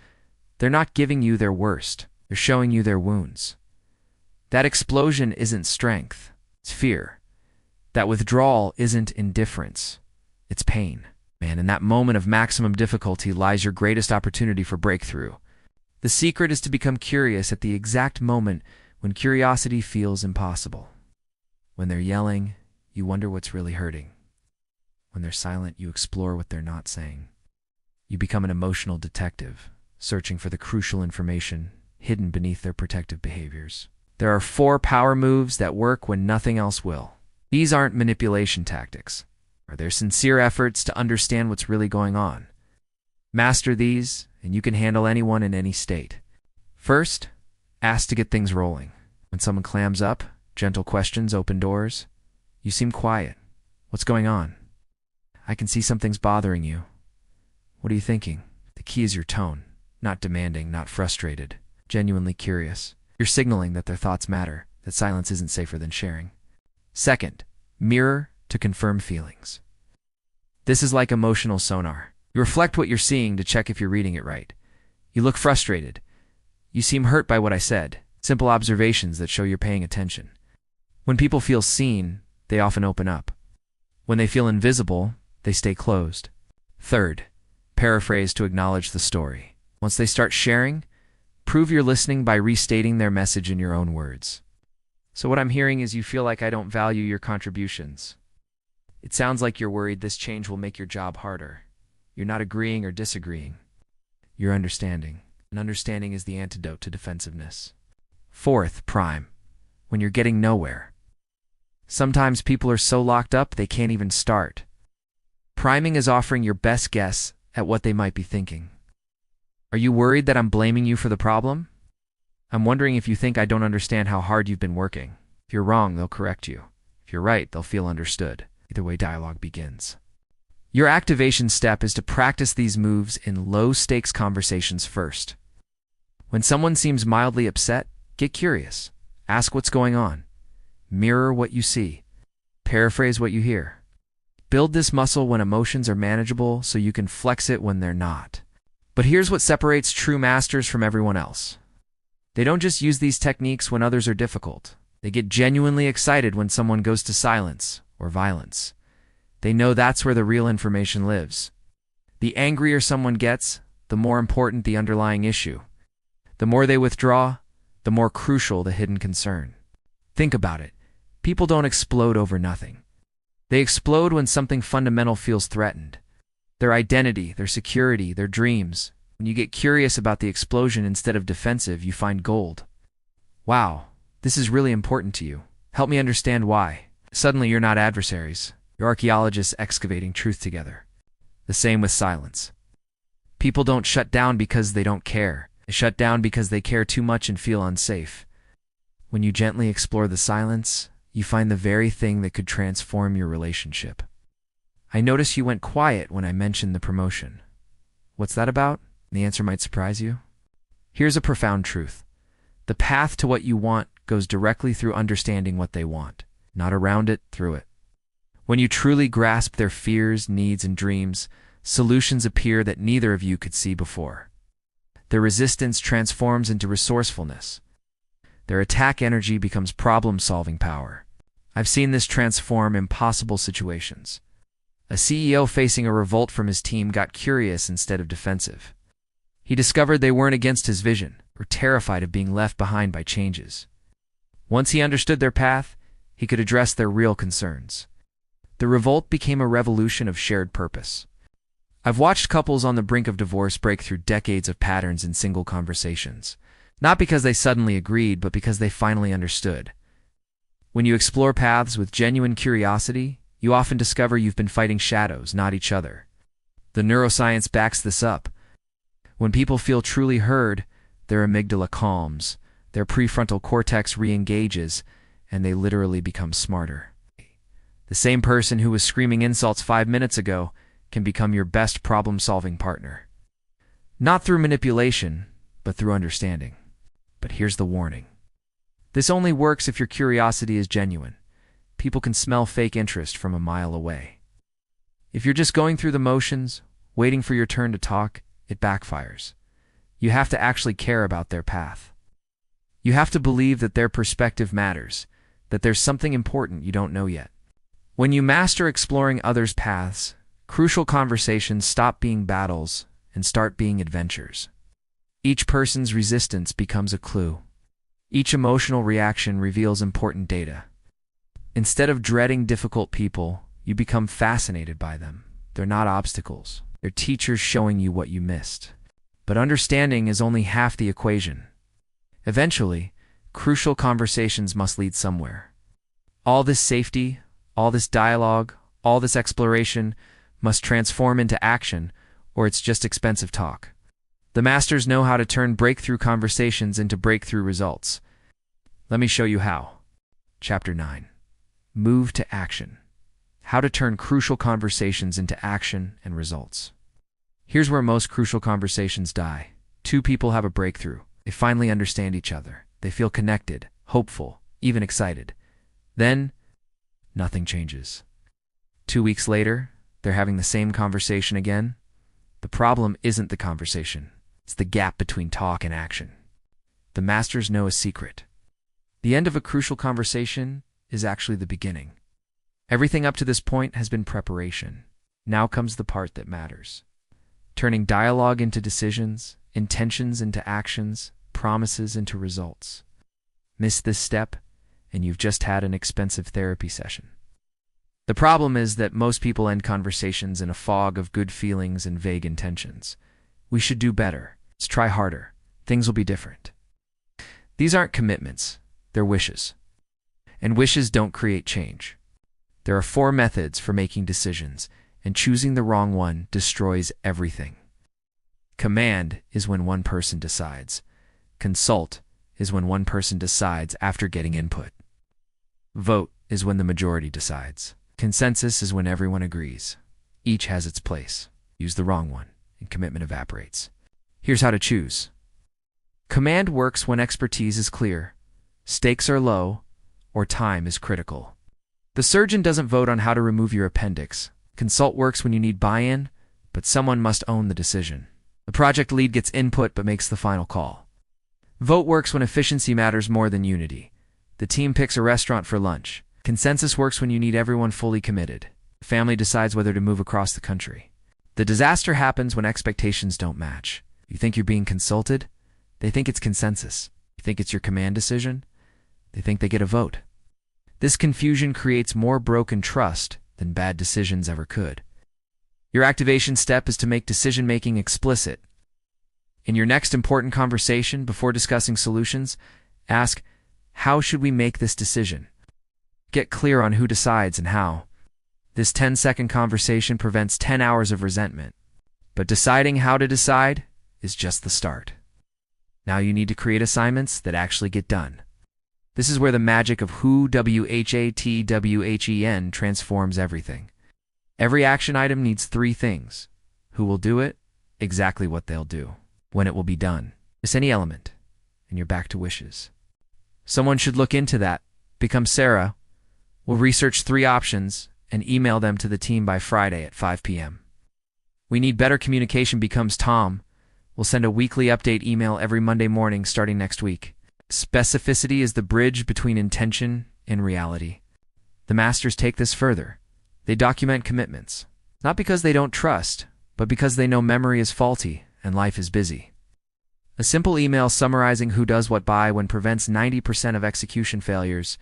they're not giving you their worst. They're showing you their wounds. That explosion isn't strength. It's fear. That withdrawal isn't indifference. It's pain. Man, in that moment of maximum difficulty lies your greatest opportunity for breakthrough. The secret is to become curious at the exact moment when curiosity feels impossible. When they're yelling, you wonder what's really hurting. When they're silent, you explore what they're not saying. You become an emotional detective, searching for the crucial information hidden beneath their protective behaviors. There are 4 power moves that work when nothing else will. These aren't manipulation tactics. They're sincere efforts to understand what's really going on. Master these, and you can handle anyone in any state. First, ask to get things rolling. When someone clams up, gentle questions open doors. You seem quiet. What's going on? I can see something's bothering you. What are you thinking? The key is your tone. Not demanding, not frustrated. Genuinely curious. You're signaling that their thoughts matter, that silence isn't safer than sharing. Second, mirror to confirm feelings. This is like emotional sonar. You reflect what you're seeing to check if you're reading it right. You look frustrated. You seem hurt by what I said. Simple observations that show you're paying attention. When people feel seen, they often open up. When they feel invisible, they stay closed. Third, paraphrase to acknowledge the story. Once they start sharing, prove you're listening by restating their message in your own words. So what I'm hearing is you feel like I don't value your contributions. It sounds like you're worried this change will make your job harder. You're not agreeing or disagreeing. You're understanding. And understanding is the antidote to defensiveness. Fourth, prime. When you're getting nowhere. Sometimes people are so locked up they can't even start. Priming is offering your best guess at what they might be thinking. Are you worried that I'm blaming you for the problem? I'm wondering if you think I don't understand how hard you've been working. If you're wrong, they'll correct you. If you're right, they'll feel understood. Either way, dialogue begins. Your activation step is to practice these moves in low-stakes conversations first. When someone seems mildly upset, get curious. Ask what's going on. Mirror what you see. Paraphrase what you hear. Build this muscle when emotions are manageable so you can flex it when they're not. But here's what separates true masters from everyone else. They don't just use these techniques when others are difficult. They get genuinely excited when someone goes to silence or violence. They know that's where the real information lives. The angrier someone gets, the more important the underlying issue. The more they withdraw, the more crucial the hidden concern. Think about it. People don't explode over nothing. They explode when something fundamental feels threatened. Their identity, their security, their dreams. When you get curious about the explosion instead of defensive, you find gold. Wow, this is really important to you. Help me understand why. Suddenly you're not adversaries. You're archaeologists excavating truth together. The same with silence. People don't shut down because they don't care. They shut down because they care too much and feel unsafe. When you gently explore the silence, you find the very thing that could transform your relationship. I notice you went quiet when I mentioned the promotion. What's that about? The answer might surprise you. Here's a profound truth. The path to what you want goes directly through understanding what they want, not around it, through it. When you truly grasp their fears, needs, and dreams, solutions appear that neither of you could see before. Their resistance transforms into resourcefulness. Their attack energy becomes problem-solving power. I've seen this transform impossible situations. A CEO facing a revolt from his team got curious instead of defensive. He discovered they weren't against his vision, or terrified of being left behind by changes. Once he understood their path, he could address their real concerns. The revolt became a revolution of shared purpose. I've watched couples on the brink of divorce break through decades of patterns in single conversations, not because they suddenly agreed, but because they finally understood. When you explore paths with genuine curiosity, you often discover you've been fighting shadows, not each other. The neuroscience backs this up. When people feel truly heard, their amygdala calms, their prefrontal cortex re-engages, and they literally become smarter. The same person who was screaming insults 5 minutes ago can become your best problem-solving partner. Not through manipulation, but through understanding. But here's the warning. This only works if your curiosity is genuine. People can smell fake interest from a mile away. If you're just going through the motions, waiting for your turn to talk, it backfires. You have to actually care about their path. You have to believe that their perspective matters, that there's something important you don't know yet. When you master exploring others' paths, crucial conversations stop being battles and start being adventures. Each person's resistance becomes a clue. Each emotional reaction reveals important data. Instead of dreading difficult people, you become fascinated by them. They're not obstacles. They're teachers showing you what you missed. But understanding is only half the equation. Eventually, crucial conversations must lead somewhere. All this safety, all this dialogue, all this exploration must transform into action, or it's just expensive talk. The masters know how to turn breakthrough conversations into breakthrough results. Let me show you how. Chapter 9. Move to action. How to turn crucial conversations into action and results. Here's where most crucial conversations die. Two people have a breakthrough. They finally understand each other. They feel connected, hopeful, even excited. Then, nothing changes. 2 weeks later, they're having the same conversation again. The problem isn't the conversation. It's the gap between talk and action. The masters know a secret. The end of a crucial conversation is actually the beginning. Everything up to this point has been preparation. Now comes the part that matters. Turning dialogue into decisions, intentions into actions, promises into results. Miss this step, and you've just had an expensive therapy session. The problem is that most people end conversations in a fog of good feelings and vague intentions. We should do better. Let's try harder. Things will be different. These aren't commitments. They're wishes. And wishes don't create change. There are 4 methods for making decisions, and choosing the wrong one destroys everything. Command is when one person decides. Consult is when one person decides after getting input. Vote is when the majority decides. Consensus is when everyone agrees. Each has its place. Use the wrong one, and commitment evaporates. Here's how to choose. Command works when expertise is clear, stakes are low, or time is critical. The surgeon doesn't vote on how to remove your appendix. Consult works when you need buy-in, but someone must own the decision. The project lead gets input but makes the final call. Vote works when efficiency matters more than unity. The team picks a restaurant for lunch. Consensus works when you need everyone fully committed. The family decides whether to move across the country. The disaster happens when expectations don't match. You think you're being consulted? They think it's consensus. You think it's your command decision? They think they get a vote. This confusion creates more broken trust than bad decisions ever could. Your activation step is to make decision-making explicit. In your next important conversation, before discussing solutions, ask, how should we make this decision? Get clear on who decides and how. This 10-second conversation prevents 10 hours of resentment. But deciding how to decide is just the start. Now you need to create assignments that actually get done. This is where the magic of who, WHATWHEN, transforms everything. Every action item needs 3 things. Who will do it, exactly what they'll do, when it will be done. Miss any element, and you're back to wishes. Someone should look into that. Become Sarah. We'll research 3 options and email them to the team by Friday at 5 p.m. We need better communication becomes Tom. We'll send a weekly update email every Monday morning starting next week. Specificity is the bridge between intention and reality. The masters take this further. They document commitments, not because they don't trust, but because they know memory is faulty and life is busy. A simple email summarizing who does what by when prevents 90% of execution failures.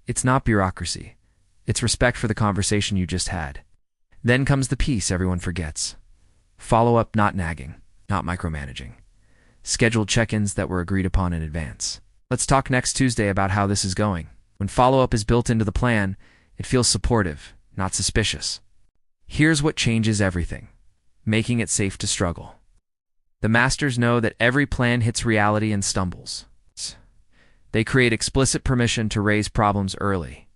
It's not bureaucracy. It's respect for the conversation you just had. Then comes the piece everyone forgets. Follow-up, not nagging, not micromanaging. Scheduled check-ins that were agreed upon in advance. Let's talk next Tuesday about how this is going. When follow-up is built into the plan, it feels supportive, not suspicious. Here's what changes everything: making it safe to struggle. The masters know that every plan hits reality and stumbles. They create explicit permission to raise problems early.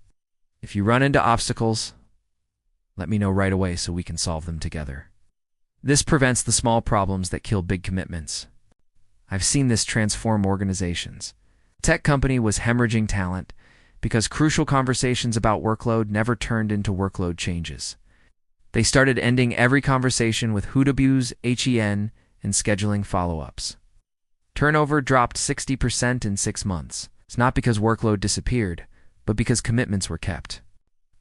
If you run into obstacles, let me know right away so we can solve them together. This prevents the small problems that kill big commitments. I've seen this transform organizations. A tech company was hemorrhaging talent because crucial conversations about workload never turned into workload changes. They started ending every conversation with who-to-bes, HEN, and scheduling follow-ups. Turnover dropped 60% in 6 months. It's not because workload disappeared, but because commitments were kept.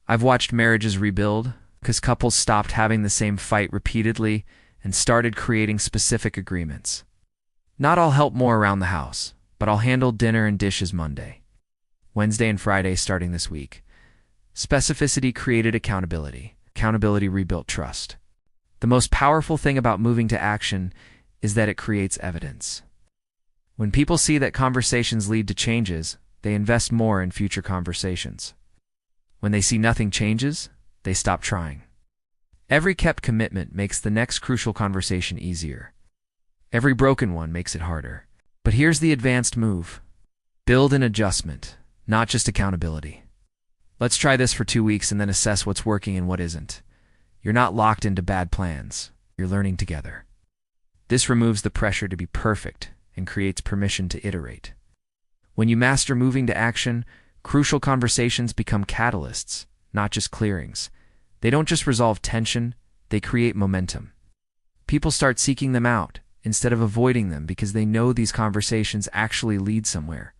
I've watched marriages rebuild because couples stopped having the same fight repeatedly and started creating specific agreements. Not I'll help more around the house, but I'll handle dinner and dishes Monday, Wednesday and Friday starting this week. Specificity created accountability. Accountability rebuilt trust. The most powerful thing about moving to action is that it creates evidence. When people see that conversations lead to changes, they invest more in future conversations. When they see nothing changes, they stop trying. Every kept commitment makes the next crucial conversation easier. Every broken one makes it harder. But here's the advanced move. Build an adjustment, not just accountability. Let's try this for 2 weeks and then assess what's working and what isn't. You're not locked into bad plans. You're learning together. This removes the pressure to be perfect and creates permission to iterate. When you master moving to action, crucial conversations become catalysts, not just clearings. They don't just resolve tension, they create momentum. People start seeking them out instead of avoiding them because they know these conversations actually lead somewhere.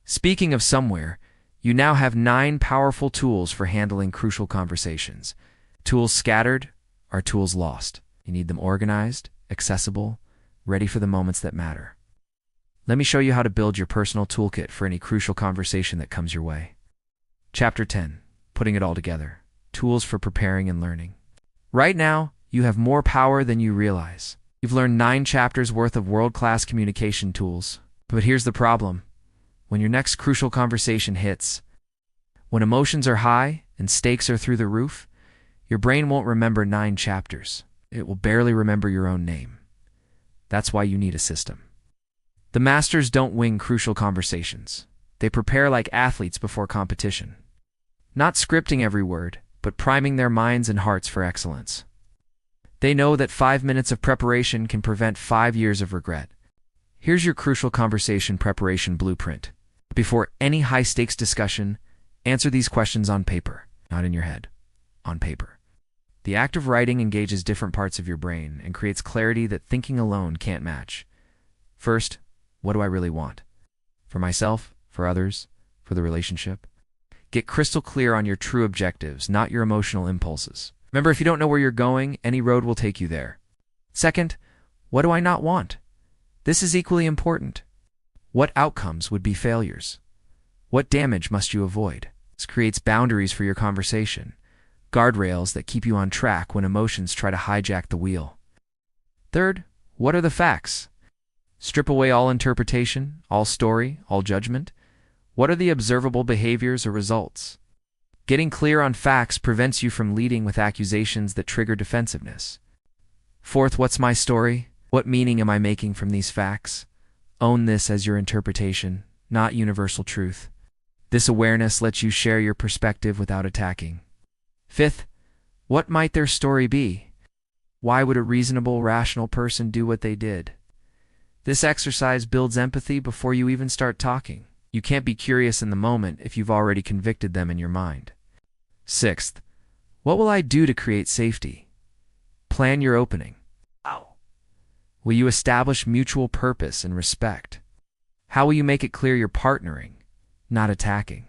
Speaking of somewhere, you now have 9 powerful tools for handling crucial conversations. Tools scattered are tools lost. You need them organized, accessible, ready for the moments that matter. Let me show you how to build your personal toolkit for any crucial conversation that comes your way. Chapter 10. Putting it all together. Tools for preparing and learning. Right now, you have more power than you realize. You've learned 9 chapters worth of world-class communication tools. But here's the problem. When your next crucial conversation hits, when emotions are high and stakes are through the roof, your brain won't remember 9 chapters. It will barely remember your own name. That's why you need a system. The masters don't wing crucial conversations. They prepare like athletes before competition. Not scripting every word, but priming their minds and hearts for excellence. They know that 5 minutes of preparation can prevent 5 years of regret. Here's your crucial conversation preparation blueprint. Before any high-stakes discussion, answer these questions on paper, not in your head, on paper. The act of writing engages different parts of your brain and creates clarity that thinking alone can't match. First, what do I really want? For myself, for others, for the relationship? Get crystal clear on your true objectives, not your emotional impulses. Remember, if you don't know where you're going, any road will take you there. Second, what do I not want? This is equally important. What outcomes would be failures? What damage must you avoid? This creates boundaries for your conversation, guardrails that keep you on track when emotions try to hijack the wheel. Third, what are the facts? Strip away all interpretation, all story, all judgment. What are the observable behaviors or results? Getting clear on facts prevents you from leading with accusations that trigger defensiveness. Fourth, what's my story? What meaning am I making from these facts? Own this as your interpretation, not universal truth. This awareness lets you share your perspective without attacking. Fifth, what might their story be? Why would a reasonable, rational person do what they did? This exercise builds empathy before you even start talking. You can't be curious in the moment if you've already convicted them in your mind. Sixth, what will I do to create safety? Plan your opening. Will you establish mutual purpose and respect? How will you make it clear you're partnering, not attacking?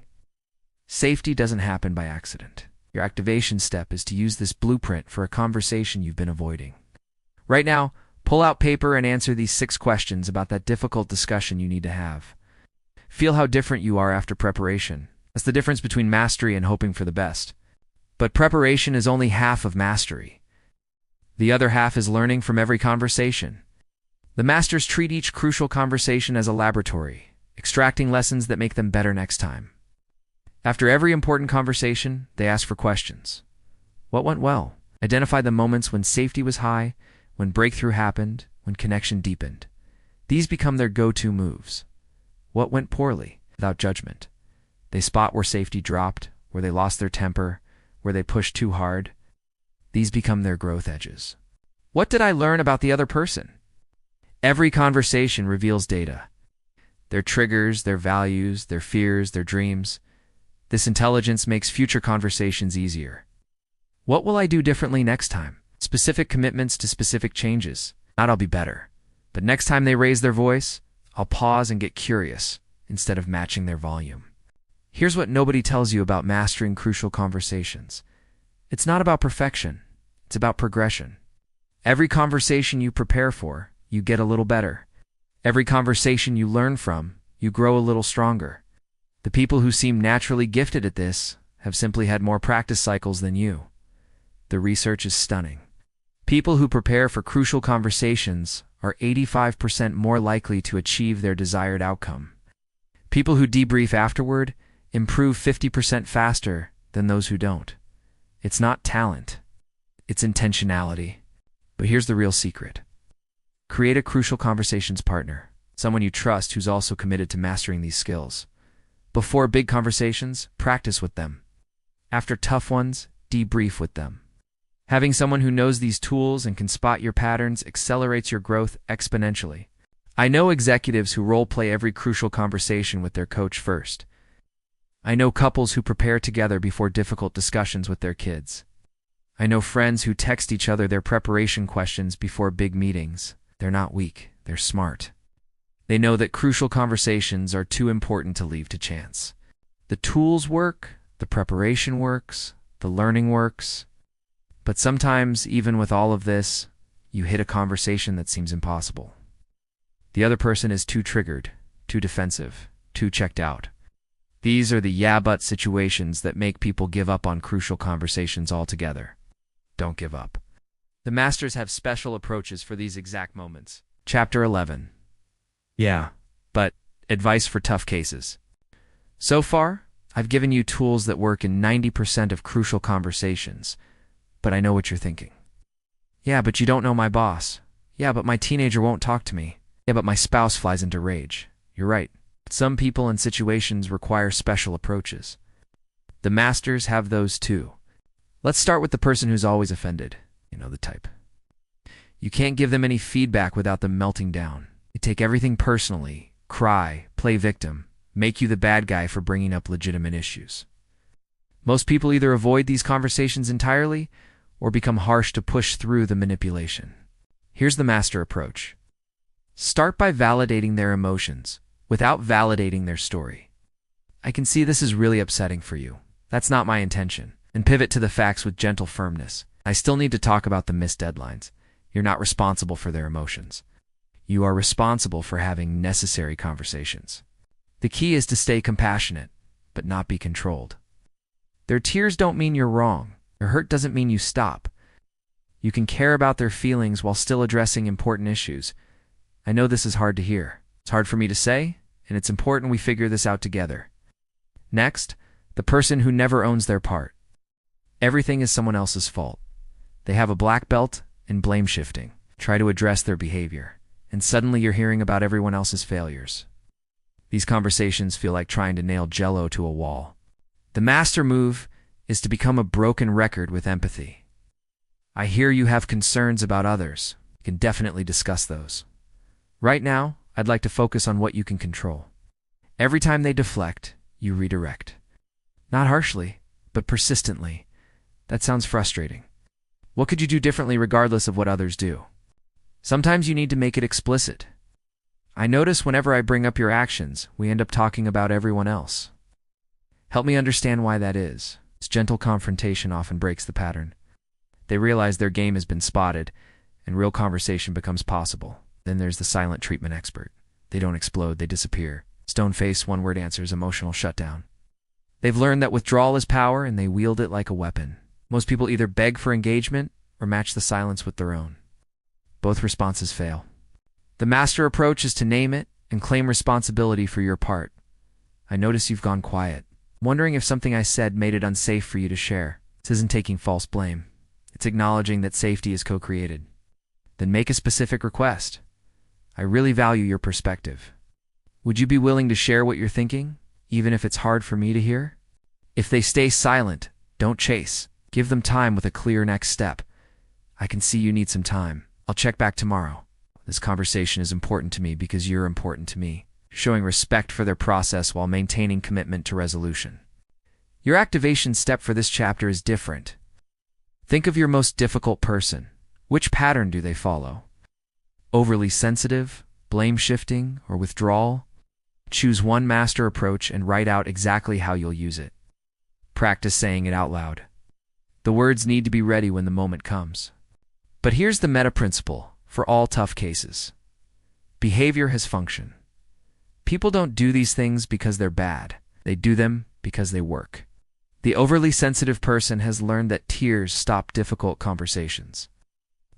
Safety doesn't happen by accident. Your activation step is to use this blueprint for a conversation you've been avoiding. Right now, pull out paper and answer these 6 questions about that difficult discussion you need to have. Feel how different you are after preparation. That's the difference between mastery and hoping for the best. But preparation is only half of mastery. The other half is learning from every conversation. The masters treat each crucial conversation as a laboratory, extracting lessons that make them better next time. After every important conversation, they ask for questions. What went well? Identify the moments when safety was high, when breakthrough happened, when connection deepened. These become their go-to moves. What went poorly? Without judgment. They spot where safety dropped, where they lost their temper, where they pushed too hard. These become their growth edges. What did I learn about the other person? Every conversation reveals data. Their triggers, their values, their fears, their dreams. This intelligence makes future conversations easier. What will I do differently next time? Specific commitments to specific changes. Not I'll be better. But next time they raise their voice, I'll pause and get curious instead of matching their volume. Here's what nobody tells you about mastering crucial conversations. It's not about perfection. It's about progression. Every conversation you prepare for, you get a little better. Every conversation you learn from, you grow a little stronger. The people who seem naturally gifted at this have simply had more practice cycles than you. The research is stunning. People who prepare for crucial conversations are 85% more likely to achieve their desired outcome. People who debrief afterward improve 50% faster than those who don't. It's not talent. It's intentionality. But here's the real secret. Create a crucial conversations partner, someone you trust who's also committed to mastering these skills. Before big conversations, practice with them. After tough ones, debrief with them. Having someone who knows these tools and can spot your patterns accelerates your growth exponentially. I know executives who role-play every crucial conversation with their coach first. I know couples who prepare together before difficult discussions with their kids. I know friends who text each other their preparation questions before big meetings. They're not weak, they're smart. They know that crucial conversations are too important to leave to chance. The tools work, the preparation works, the learning works. But sometimes, even with all of this, you hit a conversation that seems impossible. The other person is too triggered, too defensive, too checked out. These are the yeah-but situations that make people give up on crucial conversations altogether. Don't give up. The masters have special approaches for these exact moments. Chapter 11. Yeah, but advice for tough cases. So far, I've given you tools that work in 90% of crucial conversations. But I know what you're thinking. Yeah, but you don't know my boss. Yeah, but my teenager won't talk to me. Yeah, but my spouse flies into rage. You're right. Some people and situations require special approaches. The masters have those too. Let's start with the person who's always offended. You know the type. You can't give them any feedback without them melting down. They take everything personally, cry, play victim, make you the bad guy for bringing up legitimate issues. Most people either avoid these conversations entirely or become harsh to push through the manipulation. Here's the master approach. Start by validating their emotions without validating their story. I can see this is really upsetting for you. That's not my intention. And pivot to the facts with gentle firmness. I still need to talk about the missed deadlines. You're not responsible for their emotions. You are responsible for having necessary conversations. The key is to stay compassionate, but not be controlled. Their tears don't mean you're wrong. Their hurt doesn't mean you stop. You can care about their feelings while still addressing important issues. I know this is hard to hear. It's hard for me to say, and it's important we figure this out together. Next, the person who never owns their part. Everything is someone else's fault. They have a black belt in blame shifting. Try to address their behavior, and suddenly you're hearing about everyone else's failures. These conversations feel like trying to nail Jell-O to a wall. The master move is to become a broken record with empathy. I hear you have concerns about others. You can definitely discuss those. Right now, I'd like to focus on what you can control. Every time they deflect, you redirect. Not harshly, but persistently. That sounds frustrating. What could you do differently regardless of what others do? Sometimes you need to make it explicit. I notice whenever I bring up your actions, we end up talking about everyone else. Help me understand why that is. This gentle confrontation often breaks the pattern. They realize their game has been spotted, and real conversation becomes possible. Then there's the silent treatment expert. They don't explode, they disappear. Stone-faced, one-word answers, emotional shutdown. They've learned that withdrawal is power, and they wield it like a weapon. Most people either beg for engagement or match the silence with their own. Both responses fail. The master approach is to name it and claim responsibility for your part. I notice you've gone quiet. Wondering if something I said made it unsafe for you to share. This isn't taking false blame. It's acknowledging that safety is co-created. Then make a specific request. I really value your perspective. Would you be willing to share what you're thinking, even if it's hard for me to hear? If they stay silent, don't chase. Give them time with a clear next step. I can see you need some time. I'll check back tomorrow. This conversation is important to me because you're important to me. Showing respect for their process while maintaining commitment to resolution. Your activation step for this chapter is different. Think of your most difficult person. Which pattern do they follow? Overly sensitive, blame-shifting, or withdrawal? Choose one master approach and write out exactly how you'll use it. Practice saying it out loud. The words need to be ready when the moment comes. But here's the meta principle for all tough cases. Behavior has function. People don't do these things because they're bad. They do them because they work. The overly sensitive person has learned that tears stop difficult conversations.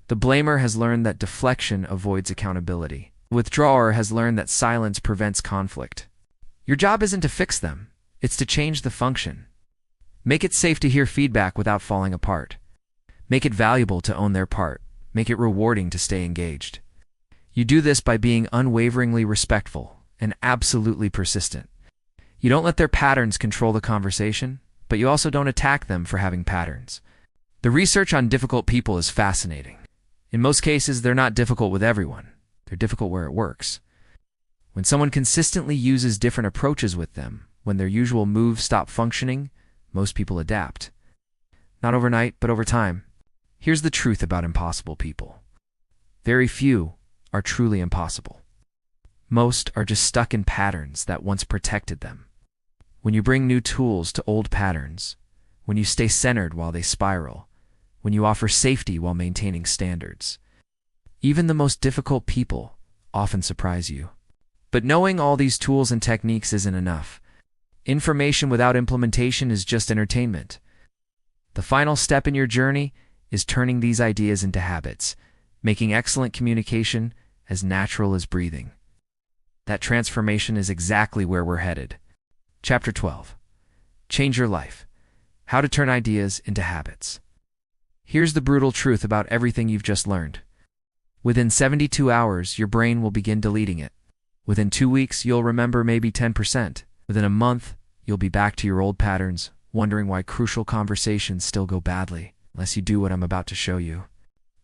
The blamer has learned that deflection avoids accountability. The withdrawer has learned that silence prevents conflict. Your job isn't to fix them. It's to change the function. Make it safe to hear feedback without falling apart. Make it valuable to own their part. Make it rewarding to stay engaged. You do this by being unwaveringly respectful and absolutely persistent. You don't let their patterns control the conversation, but you also don't attack them for having patterns. The research on difficult people is fascinating. In most cases, they're not difficult with everyone. They're difficult where it works. When someone consistently uses different approaches with them, when their usual moves stop functioning, most people adapt. Not overnight, but over time. Here's the truth about impossible people. Very few are truly impossible. Most are just stuck in patterns that once protected them. When you bring new tools to old patterns, when you stay centered while they spiral, when you offer safety while maintaining standards, even the most difficult people often surprise you. But knowing all these tools and techniques isn't enough. Information without implementation is just entertainment. The final step in your journey is turning these ideas into habits, making excellent communication as natural as breathing. That transformation is exactly where we're headed. Chapter 12. Change your life. How to turn ideas into habits. Here's the brutal truth about everything you've just learned. Within 72 hours, your brain will begin deleting it. Within 2 weeks, you'll remember maybe 10%. Within a month, you'll be back to your old patterns, wondering why crucial conversations still go badly, unless you do what I'm about to show you.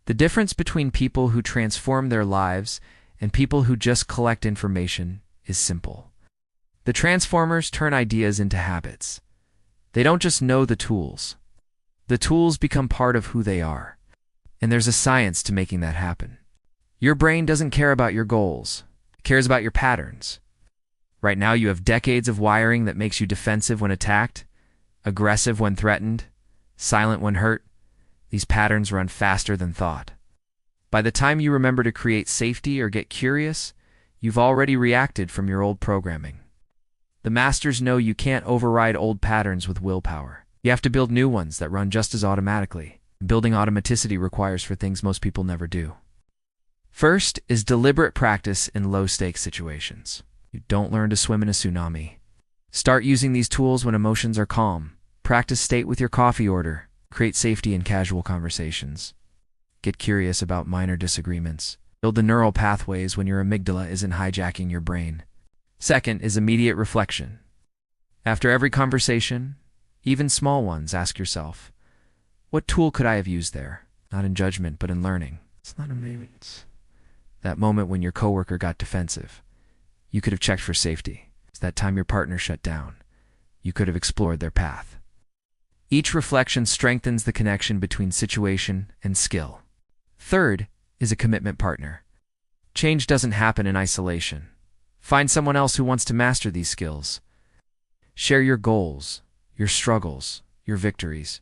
The difference between people who transform their lives and people who just collect information is simple. The transformers turn ideas into habits. They don't just know the tools. The tools become part of who they are. And there's a science to making that happen. Your brain doesn't care about your goals. It cares about your patterns. Right now you have decades of wiring that makes you defensive when attacked, aggressive when threatened, silent when hurt. These patterns run faster than thought. By the time you remember to create safety or get curious, you've already reacted from your old programming. The masters know you can't override old patterns with willpower. You have to build new ones that run just as automatically. Building automaticity requires for things most people never do. First is deliberate practice in low-stakes situations. You don't learn to swim in a tsunami. Start using these tools when emotions are calm. Practice state with your coffee order. Create safety in casual conversations. Get curious about minor disagreements. Build the neural pathways when your amygdala isn't hijacking your brain. Second is immediate reflection. After every conversation, even small ones, ask yourself, what tool could I have used there? Not in judgment, but in learning. It's not a moment. That moment when your coworker got defensive. You could have checked for safety. It's that time your partner shut down. You could have explored their path. Each reflection strengthens the connection between situation and skill. Third is a commitment partner. Change doesn't happen in isolation. Find someone else who wants to master these skills. Share your goals, your struggles, your victories.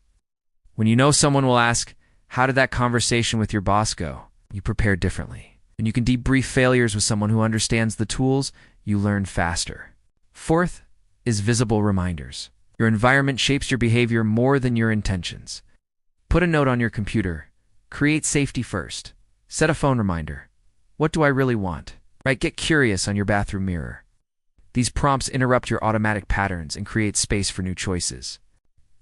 When you know someone will ask, how did that conversation with your boss go? You prepare differently. When you can debrief failures with someone who understands the tools, you learn faster. Fourth is visible reminders. Your environment shapes your behavior more than your intentions. Put a note on your computer. Create safety first. Set a phone reminder. What do I really want? Right? Get curious on your bathroom mirror. These prompts interrupt your automatic patterns and create space for new choices.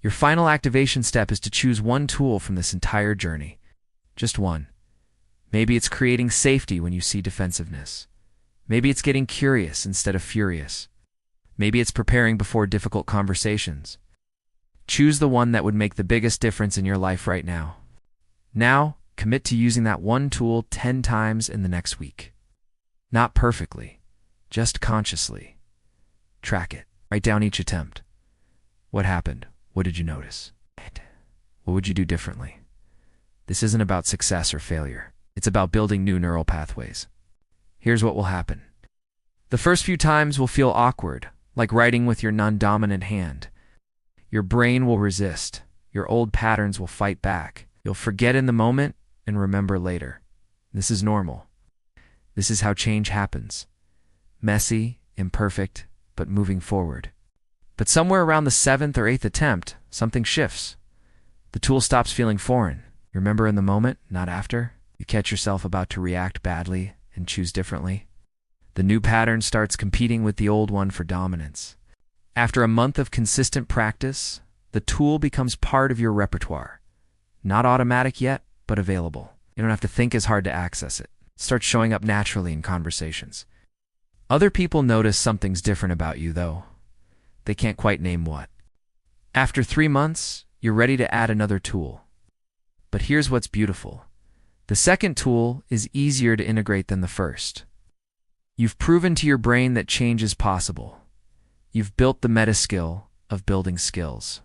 Your final activation step is to choose one tool from this entire journey. Just one. Maybe it's creating safety when you see defensiveness. Maybe it's getting curious instead of furious. Maybe it's preparing before difficult conversations. Choose the one that would make the biggest difference in your life right now. Now, commit to using that one tool 10 times in the next week. Not perfectly, just consciously. Track it. Write down each attempt. What happened? What did you notice? What would you do differently? This isn't about success or failure. It's about building new neural pathways. Here's what will happen. The first few times will feel awkward, like writing with your non-dominant hand. Your brain will resist. Your old patterns will fight back. You'll forget in the moment and remember later. This is normal. This is how change happens. Messy, imperfect, but moving forward. But somewhere around the 7th or 8th attempt, something shifts. The tool stops feeling foreign. You remember in the moment, not after. You catch yourself about to react badly and choose differently. The new pattern starts competing with the old one for dominance. After a month of consistent practice, the tool becomes part of your repertoire. Not automatic yet, but available. You don't have to think as hard to access it. It starts showing up naturally in conversations. Other people notice something's different about you, though. They can't quite name what. After 3 months, you're ready to add another tool. But here's what's beautiful. The second tool is easier to integrate than the first. You've proven to your brain that change is possible. You've built the meta skill of building skills.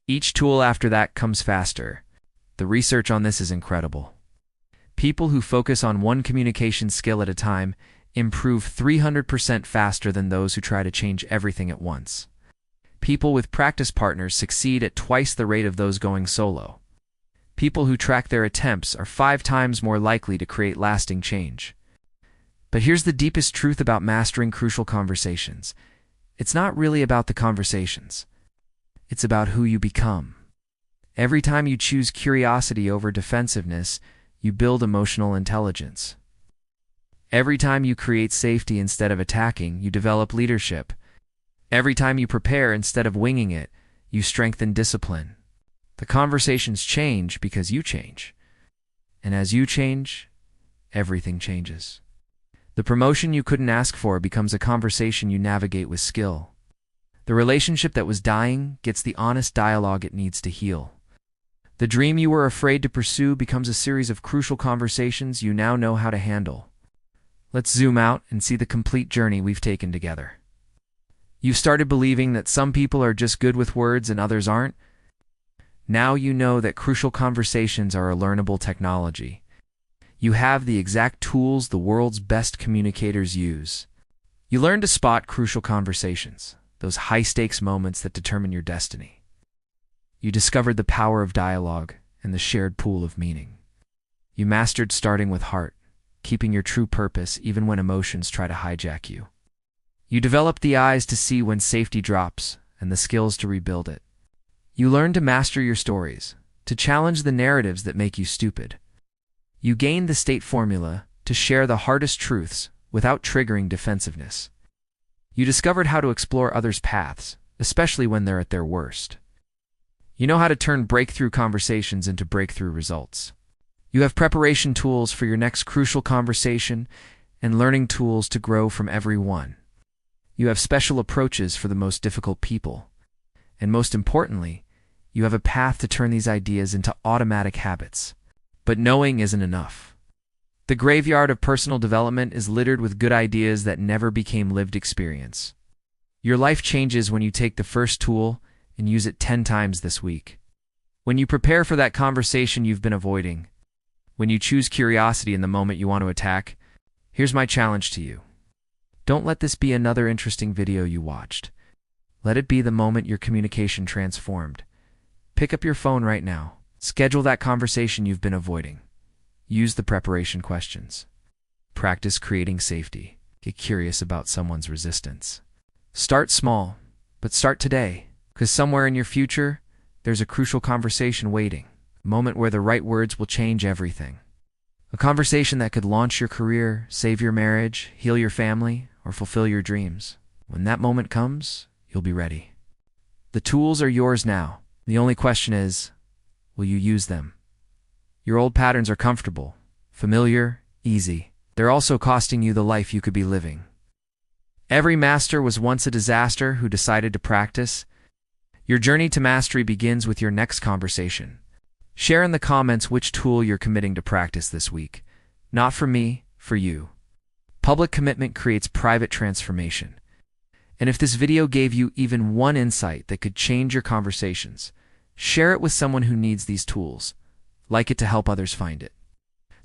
Each tool after that comes faster. The research on this is incredible. People who focus on one communication skill at a time improve 300% faster than those who try to change everything at once. People with practice partners succeed at twice the rate of those going solo. People who track their attempts are 5 times more likely to create lasting change. But here's the deepest truth about mastering crucial conversations. It's not really about the conversations. It's about who you become. Every time you choose curiosity over defensiveness, you build emotional intelligence. Every time you create safety instead of attacking, you develop leadership. Every time you prepare instead of winging it, you strengthen discipline. The conversations change because you change. And as you change, everything changes. The promotion you couldn't ask for becomes a conversation you navigate with skill. The relationship that was dying gets the honest dialogue it needs to heal. The dream you were afraid to pursue becomes a series of crucial conversations you now know how to handle. Let's zoom out and see the complete journey we've taken together. You've started believing that some people are just good with words and others aren't. Now you know that crucial conversations are a learnable technology. You have the exact tools the world's best communicators use. You learn to spot crucial conversations, those high-stakes moments that determine your destiny. You discovered the power of dialogue and the shared pool of meaning. You mastered starting with heart, keeping your true purpose even when emotions try to hijack you. You developed the eyes to see when safety drops and the skills to rebuild it. You learned to master your stories, to challenge the narratives that make you stupid. You gained the state formula to share the hardest truths without triggering defensiveness. You discovered how to explore others' paths, especially when they're at their worst. You know how to turn breakthrough conversations into breakthrough results. You have preparation tools for your next crucial conversation and learning tools to grow from every one. You have special approaches for the most difficult people. And most importantly, you have a path to turn these ideas into automatic habits. But knowing isn't enough. The graveyard of personal development is littered with good ideas that never became lived experience. Your life changes when you take the first tool and use it 10 times this week. When you prepare for that conversation you've been avoiding, when you choose curiosity in the moment you want to attack, here's my challenge to you. Don't let this be another interesting video you watched. Let it be the moment your communication transformed. Pick up your phone right now. Schedule that conversation you've been avoiding. Use the preparation questions. Practice creating safety. Get curious about someone's resistance. Start small, but start today, because somewhere in your future, there's a crucial conversation waiting, a moment where the right words will change everything. A conversation that could launch your career, save your marriage, heal your family, or fulfill your dreams. When that moment comes, you'll be ready. The tools are yours now. The only question is, will you use them? Your old patterns are comfortable, familiar, easy. They're also costing you the life you could be living. Every master was once a disaster who decided to practice. Your journey to mastery begins with your next conversation. Share in the comments which tool you're committing to practice this week. Not for me, for you. Public commitment creates private transformation. And if this video gave you even one insight that could change your conversations, share it with someone who needs these tools. Like it to help others find it.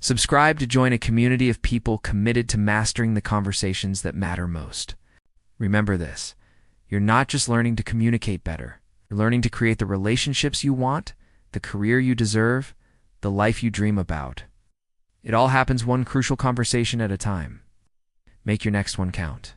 Subscribe to join a community of people committed to mastering the conversations that matter most. Remember this, you're not just learning to communicate better. You're learning to create the relationships you want, the career you deserve, the life you dream about. It all happens one crucial conversation at a time. Make your next one count.